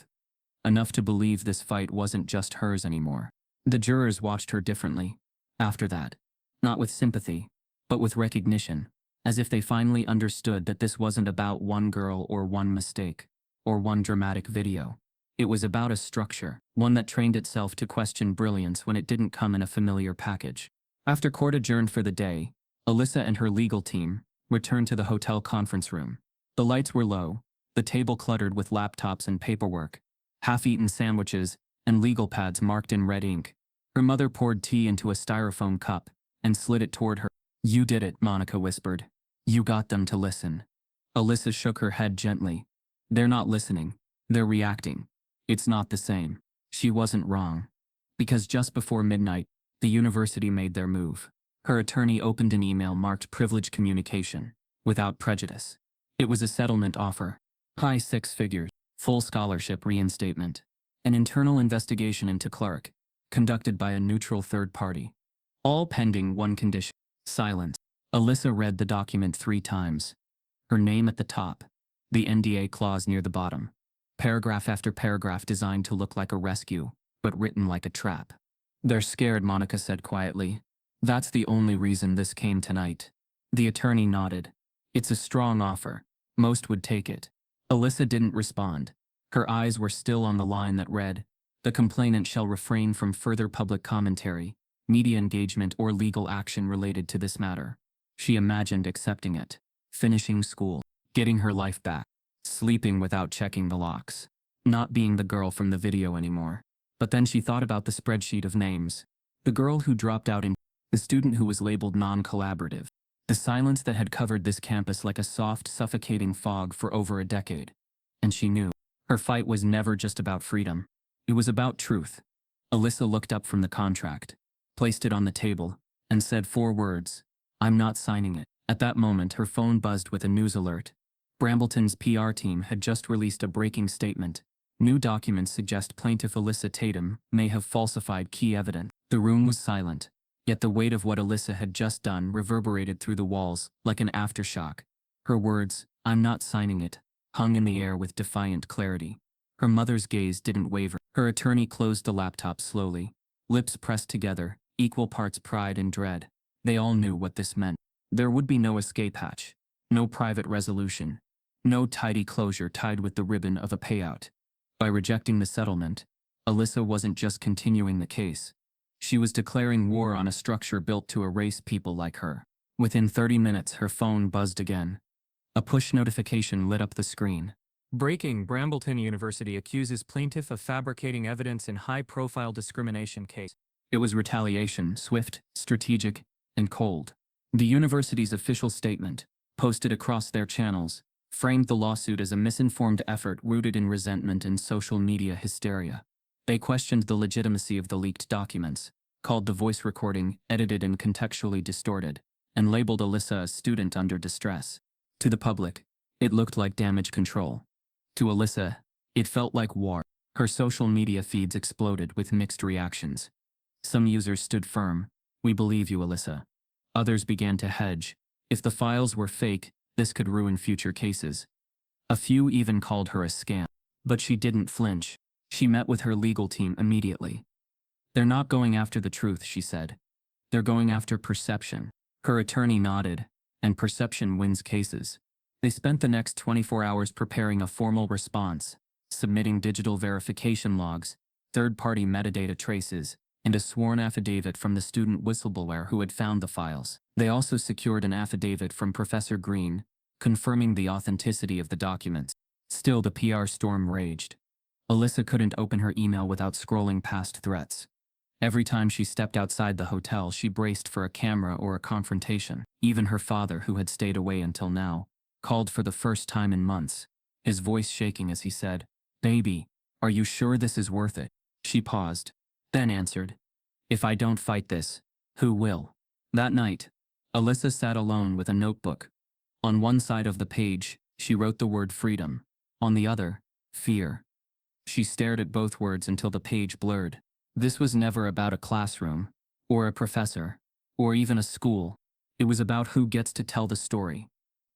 Enough to believe this fight wasn't just hers anymore. The jurors watched her differently. After that, not with sympathy, but with recognition, as if they finally understood that this wasn't about one girl or one mistake, or one dramatic video. It was about a structure, one that trained itself to question brilliance when it didn't come in a familiar package. After court adjourned for the day, Alyssa and her legal team returned to the hotel conference room. The lights were low, the table cluttered with laptops and paperwork, half-eaten sandwiches, and legal pads marked in red ink. Her mother poured tea into a styrofoam cup and slid it toward her. You did it, Monica whispered. You got them to listen. Alyssa shook her head gently. They're not listening. They're reacting. It's not the same. She wasn't wrong. Because just before midnight, the university made their move. Her attorney opened an email marked privileged communication, without prejudice. It was a settlement offer. High 6 figures, full scholarship reinstatement, an internal investigation into Clark, conducted by a neutral third party. All pending one condition: silence. Alyssa read the document 3 times. Her name at the top, the NDA clause near the bottom. Paragraph after paragraph designed to look like a rescue, but written like a trap. "They're scared," Monica said quietly. "That's the only reason this came tonight." The attorney nodded. "It's a strong offer. Most would take it." Alyssa didn't respond. Her eyes were still on the line that read, "The complainant shall refrain from further public commentary, media engagement, or legal action related to this matter." She imagined accepting it, finishing school, getting her life back, sleeping without checking the locks, not being the girl from the video anymore. But then she thought about the spreadsheet of names. The girl who dropped out, the student who was labeled non-collaborative, the silence that had covered this campus like a soft, suffocating fog for over a decade. And she knew her fight was never just about freedom. It was about truth. Alyssa looked up from the contract, placed it on the table, and said 4 words: "I'm not signing it." At that moment, her phone buzzed with a news alert. Brambleton's PR team had just released a breaking statement. New documents suggest plaintiff Alyssa Tatum may have falsified key evidence. The room was silent, yet the weight of what Alyssa had just done reverberated through the walls like an aftershock. Her words, "I'm not signing it," hung in the air with defiant clarity. Her mother's gaze didn't waver. Her attorney closed the laptop slowly, lips pressed together, equal parts pride and dread. They all knew what this meant. There would be no escape hatch, no private resolution, no tidy closure tied with the ribbon of a payout. By rejecting the settlement, Alyssa wasn't just continuing the case. She was declaring war on a structure built to erase people like her. Within 30 minutes, her phone buzzed again. A push notification lit up the screen. "Breaking: Brambleton University accuses plaintiff of fabricating evidence in high-profile discrimination case." It was retaliation, swift, strategic, and cold. The university's official statement, posted across their channels, framed the lawsuit as a misinformed effort rooted in resentment and social media hysteria. They questioned the legitimacy of the leaked documents, called the voice recording edited and contextually distorted, and labeled Alyssa a student under distress. To the public, it looked like damage control. To Alyssa, it felt like war. Her social media feeds exploded with mixed reactions. Some users stood firm. "We believe you, Alyssa." Others began to hedge. If the files were fake, this could ruin future cases. A few even called her a scam. But she didn't flinch. She met with her legal team immediately. "They're not going after the truth," she said. "They're going after perception." Her attorney nodded, and perception wins cases. They spent the next 24 hours preparing a formal response, submitting digital verification logs, third-party metadata traces, and a sworn affidavit from the student whistleblower who had found the files. They also secured an affidavit from Professor Green, confirming the authenticity of the documents. Still, the PR storm raged. Alyssa couldn't open her email without scrolling past threats. Every time she stepped outside the hotel, she braced for a camera or a confrontation. Even her father, who had stayed away until now, called for the first time in months, his voice shaking as he said, "Baby, are you sure this is worth it?" She paused, then answered, "If I don't fight this, who will?" That night, Alyssa sat alone with a notebook. On one side of the page, she wrote the word freedom. On the other, fear. She stared at both words until the page blurred. This was never about a classroom, or a professor, or even a school. It was about who gets to tell the story,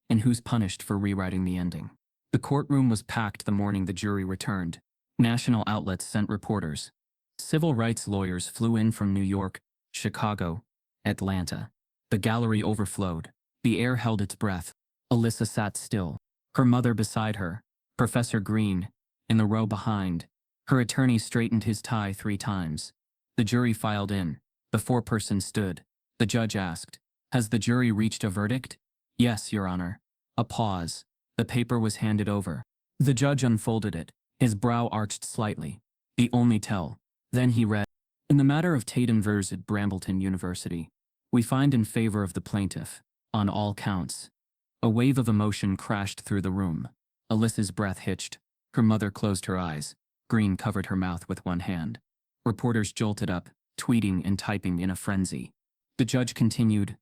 and who's punished for rewriting the ending. The courtroom was packed the morning the jury returned. National outlets sent reporters. Civil rights lawyers flew in from New York, Chicago, Atlanta. The gallery overflowed. The air held its breath. Alyssa sat still, her mother beside her, Professor Green in the row behind. Her attorney straightened his tie 3 times. The jury filed in. The foreperson stood. The judge asked, "Has the jury reached a verdict?" "Yes, Your Honor." A pause. The paper was handed over. The judge unfolded it, his brow arched slightly. "The only tell." Then he read, "In the matter of Tatum vs. Brambleton University, we find in favor of the plaintiff, on all counts." A wave of emotion crashed through the room. Alyssa's breath hitched. Her mother closed her eyes. Green covered her mouth with one hand. Reporters jolted up, tweeting and typing in a frenzy. The judge continued,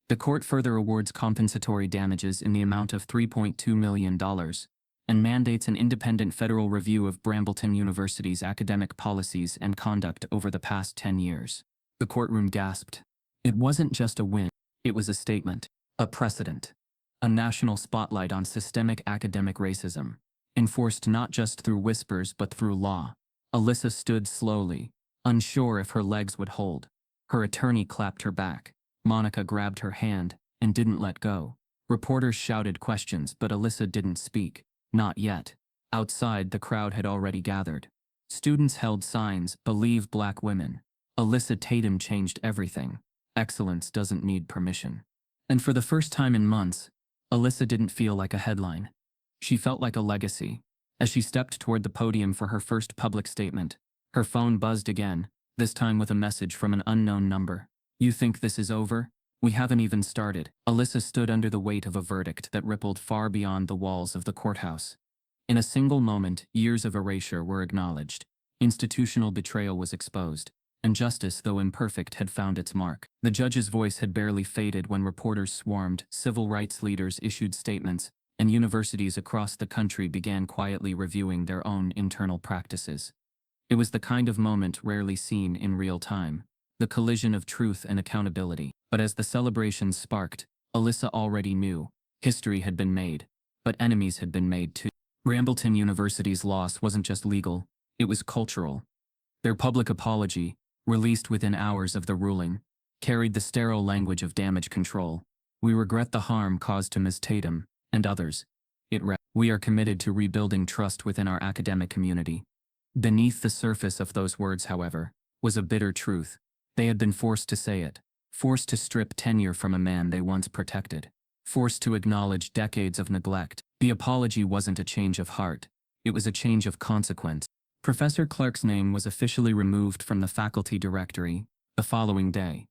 "The court further awards compensatory damages in the amount of $3.2 million and mandates an independent federal review of Brambleton University's academic policies and conduct over the past 10 years. The courtroom gasped. It wasn't just a win, it was a statement, a precedent, a national spotlight on systemic academic racism, enforced not just through whispers but through law. Alyssa stood slowly, unsure if her legs would hold. Her attorney clapped her back. Monica grabbed her hand and didn't let go. Reporters shouted questions, but Alyssa didn't speak. Not yet. Outside, the crowd had already gathered. Students held signs, "Believe Black women." Alyssa Tatum changed everything. Excellence doesn't need permission. And for the first time in months, Alyssa didn't feel like a headline. She felt like a legacy. As she stepped toward the podium for her first public statement, her phone buzzed again, this time with a message from an unknown number. "You think this is over? We haven't even started." Alyssa stood under the weight of a verdict that rippled far beyond the walls of the courthouse. In a single moment, years of erasure were acknowledged. Institutional betrayal was exposed, and justice, though imperfect, had found its mark. The judge's voice had barely faded when reporters swarmed, civil rights leaders issued statements, and universities across the country began quietly reviewing their own internal practices. It was the kind of moment rarely seen in real time, the collision of truth and accountability. But as the celebrations sparked, Alyssa already knew history had been made, but enemies had been made too. Brambleton University's loss wasn't just legal, it was cultural. Their public apology, released within hours of the ruling, carried the sterile language of damage control. "We regret the harm caused to Ms. Tatum and others." It read, "We are committed to rebuilding trust within our academic community." Beneath the surface of those words, however, was a bitter truth. They had been forced to say it, forced to strip tenure from a man they once protected, forced to acknowledge decades of neglect. The apology wasn't a change of heart, it was a change of consequence. Professor Clark's name was officially removed from the faculty directory the following day.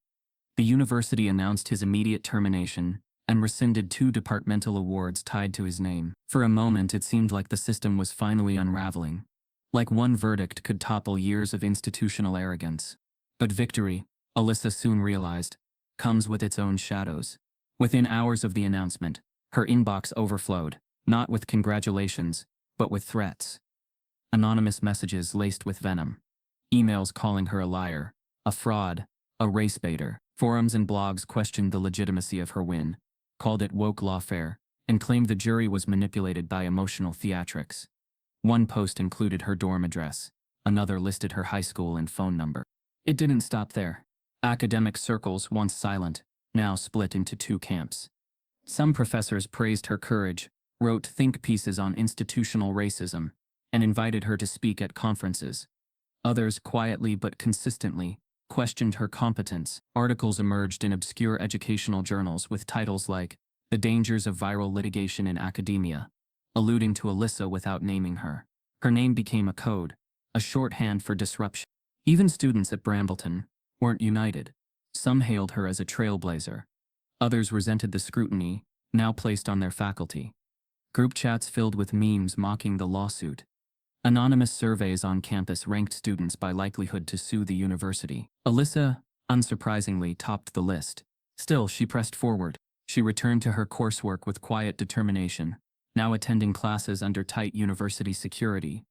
The university announced his immediate termination and rescinded 2 departmental awards tied to his name. For a moment, it seemed like the system was finally unraveling, like one verdict could topple years of institutional arrogance. But victory, Alyssa soon realized, comes with its own shadows. Within hours of the announcement, her inbox overflowed, not with congratulations, but with threats. Anonymous messages laced with venom. Emails calling her a liar, a fraud, a race baiter. Forums and blogs questioned the legitimacy of her win, called it woke lawfare, and claimed the jury was manipulated by emotional theatrics. One post included her dorm address, another listed her high school and phone number. It didn't stop there. Academic circles, once silent, now split into 2 camps. Some professors praised her courage, wrote think pieces on institutional racism, and invited her to speak at conferences. Others, quietly but consistently, questioned her competence. Articles emerged in obscure educational journals with titles like "The Dangers of Viral Litigation in Academia," alluding to Alyssa without naming her. Her name became a code, a shorthand for disruption. Even students at Brambleton weren't united. Some hailed her as a trailblazer. Others resented the scrutiny now placed on their faculty. Group chats filled with memes mocking the lawsuit. Anonymous surveys on campus ranked students by likelihood to sue the university. Alyssa, unsurprisingly, topped the list. Still, she pressed forward. She returned to her coursework with quiet determination, now attending classes under tight university security.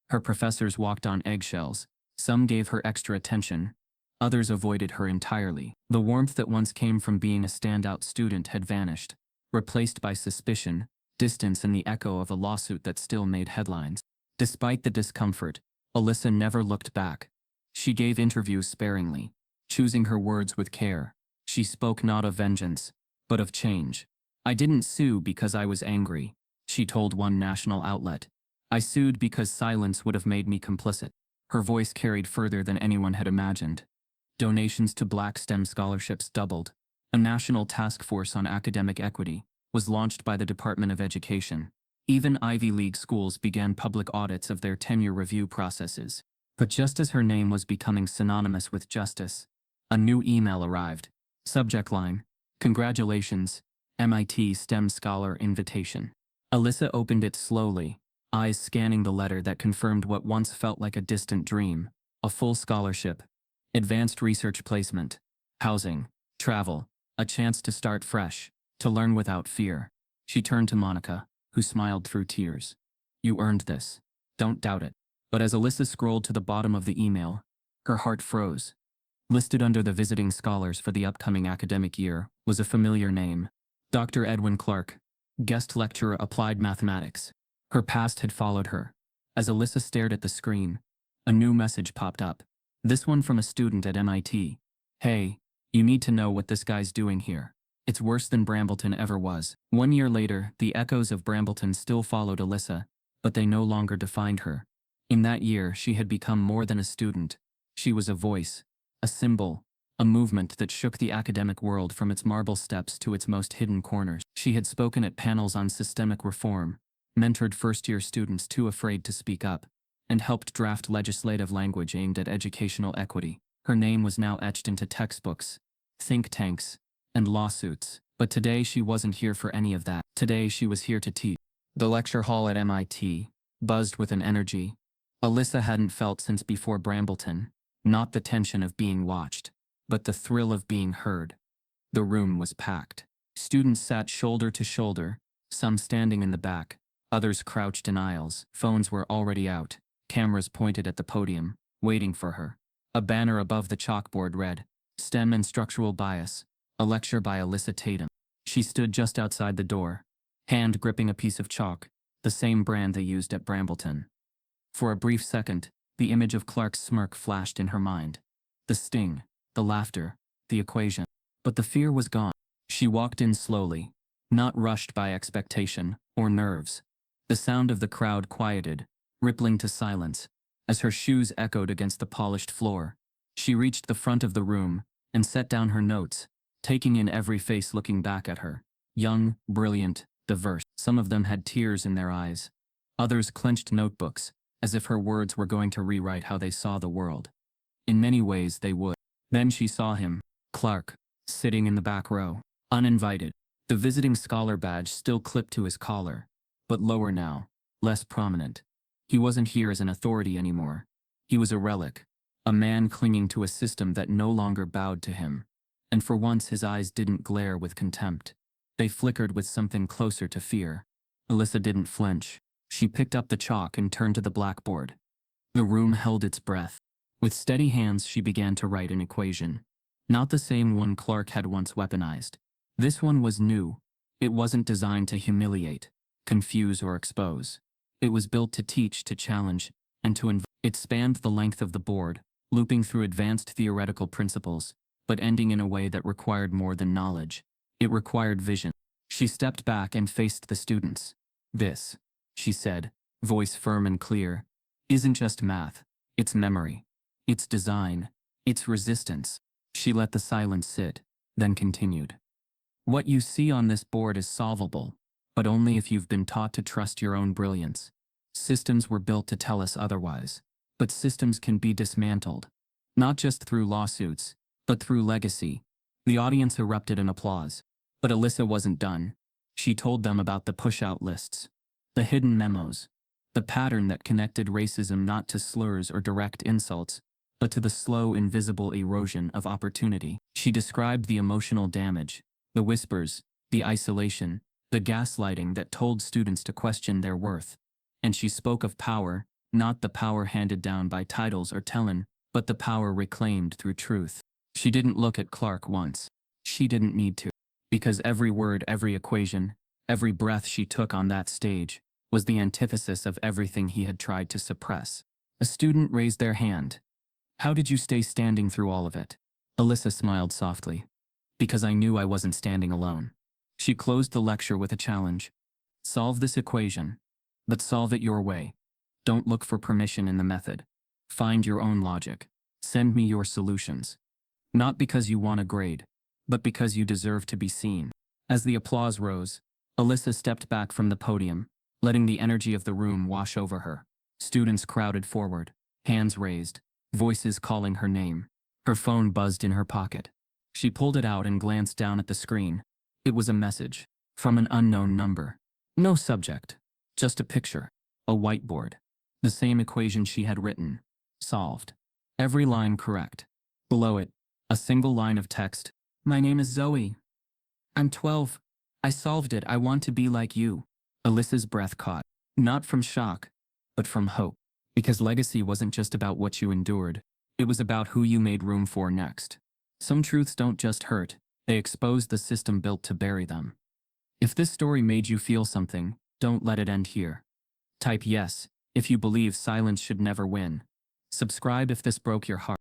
Her professors walked on eggshells. Some gave her extra attention, others avoided her entirely. The warmth that once came from being a standout student had vanished, replaced by suspicion, distance, and the echo of a lawsuit that still made headlines. Despite the discomfort, Alyssa never looked back. She gave interviews sparingly, choosing her words with care. She spoke not of vengeance, but of change. "I didn't sue because I was angry," she told one national outlet. "I sued because silence would have made me complicit." Her voice carried further than anyone had imagined. Donations to Black STEM scholarships doubled. A national task force on academic equity was launched by the Department of Education. Even Ivy League schools began public audits of their tenure review processes. But just as her name was becoming synonymous with justice, a new email arrived. Subject line: "Congratulations, MIT STEM Scholar Invitation." Alyssa opened it slowly, eyes scanning the letter that confirmed what once felt like a distant dream: a full scholarship, advanced research placement, housing, travel, a chance to start fresh, to learn without fear. She turned to Monica, who smiled through tears. "You earned this. Don't doubt it." But as Alyssa scrolled to the bottom of the email, her heart froze. Listed under the visiting scholars for the upcoming academic year was a familiar name: Dr. Edwin Clark, guest lecturer, applied mathematics. Her past had followed her. As Alyssa stared at the screen, a new message popped up. This one from a student at MIT. Hey, you need to know what this guy's doing here. It's worse than Brambleton ever was. 1 year later, the echoes of Brambleton still followed Alyssa, but they no longer defined her. In that year, she had become more than a student. She was a voice, a symbol, a movement that shook the academic world from its marble steps to its most hidden corners. She had spoken at panels on systemic reform, mentored first-year students too afraid to speak up, and helped draft legislative language aimed at educational equity. Her name was now etched into textbooks, think tanks, and lawsuits. But today she wasn't here for any of that. Today she was here to teach. The lecture hall at MIT buzzed with an energy Alyssa hadn't felt since before Brambleton. Not the tension of being watched, but the thrill of being heard. The room was packed. Students sat shoulder to shoulder, some standing in the back, others crouched in aisles. Phones were already out, cameras pointed at the podium, waiting for her. A banner above the chalkboard read, STEM and Structural Bias, a lecture by Alyssa Tatum. She stood just outside the door, hand gripping a piece of chalk, the same brand they used at Brambleton. For a brief second, the image of Clark's smirk flashed in her mind. The sting, the laughter, the equation. But the fear was gone. She walked in slowly, not rushed by expectation or nerves. The sound of the crowd quieted, rippling to silence, as her shoes echoed against the polished floor. She reached the front of the room and set down her notes, taking in every face looking back at her. Young, brilliant, diverse. Some of them had tears in their eyes. Others clenched notebooks, as if her words were going to rewrite how they saw the world. In many ways they would. Then she saw him, Clark, sitting in the back row, uninvited, the visiting scholar badge still clipped to his collar, but lower now, less prominent. He wasn't here as an authority anymore. He was a relic, a man clinging to a system that no longer bowed to him. And for once his eyes didn't glare with contempt. They flickered with something closer to fear. Alyssa didn't flinch. She picked up the chalk and turned to the blackboard. The room held its breath. With steady hands she began to write an equation. Not the same one Clark had once weaponized. This one was new. It wasn't designed to humiliate, confuse or expose. It was built to teach, to challenge, and to invite. It spanned the length of the board, looping through advanced theoretical principles, but ending in a way that required more than knowledge. It required vision. She stepped back and faced the students. This, she said, voice firm and clear, isn't just math. It's memory. It's design. It's resistance. She let the silence sit, then continued. What you see on this board is solvable, but only if you've been taught to trust your own brilliance. Systems were built to tell us otherwise, but systems can be dismantled. Not just through lawsuits, but through legacy. The audience erupted in applause, but Alyssa wasn't done. She told them about the push-out lists, the hidden memos, the pattern that connected racism not to slurs or direct insults, but to the slow, invisible erosion of opportunity. She described the emotional damage, the whispers, the isolation, the gaslighting that told students to question their worth. And she spoke of power, not the power handed down by titles or talent, but the power reclaimed through truth. She didn't look at Clark once. She didn't need to. Because every word, every equation, every breath she took on that stage was the antithesis of everything he had tried to suppress. A student raised their hand. How did you stay standing through all of it? Alyssa smiled softly. Because I knew I wasn't standing alone. She closed the lecture with a challenge. Solve this equation, but solve it your way. Don't look for permission in the method. Find your own logic. Send me your solutions. Not because you want a grade, but because you deserve to be seen. As the applause rose, Alyssa stepped back from the podium, letting the energy of the room wash over her. Students crowded forward, hands raised, voices calling her name. Her phone buzzed in her pocket. She pulled it out and glanced down at the screen. It was a message from an unknown number. No subject, just a picture, a whiteboard. The same equation she had written. Solved. Every line correct. Below it, a single line of text. My name is Zoe. I'm 12. I solved it. I want to be like you. Alyssa's breath caught. Not from shock, but from hope. Because legacy wasn't just about what you endured. It was about who you made room for next. Some truths don't just hurt. They expose the system built to bury them. If this story made you feel something, don't let it end here. Type yes if you believe silence should never win. Subscribe if this broke your heart.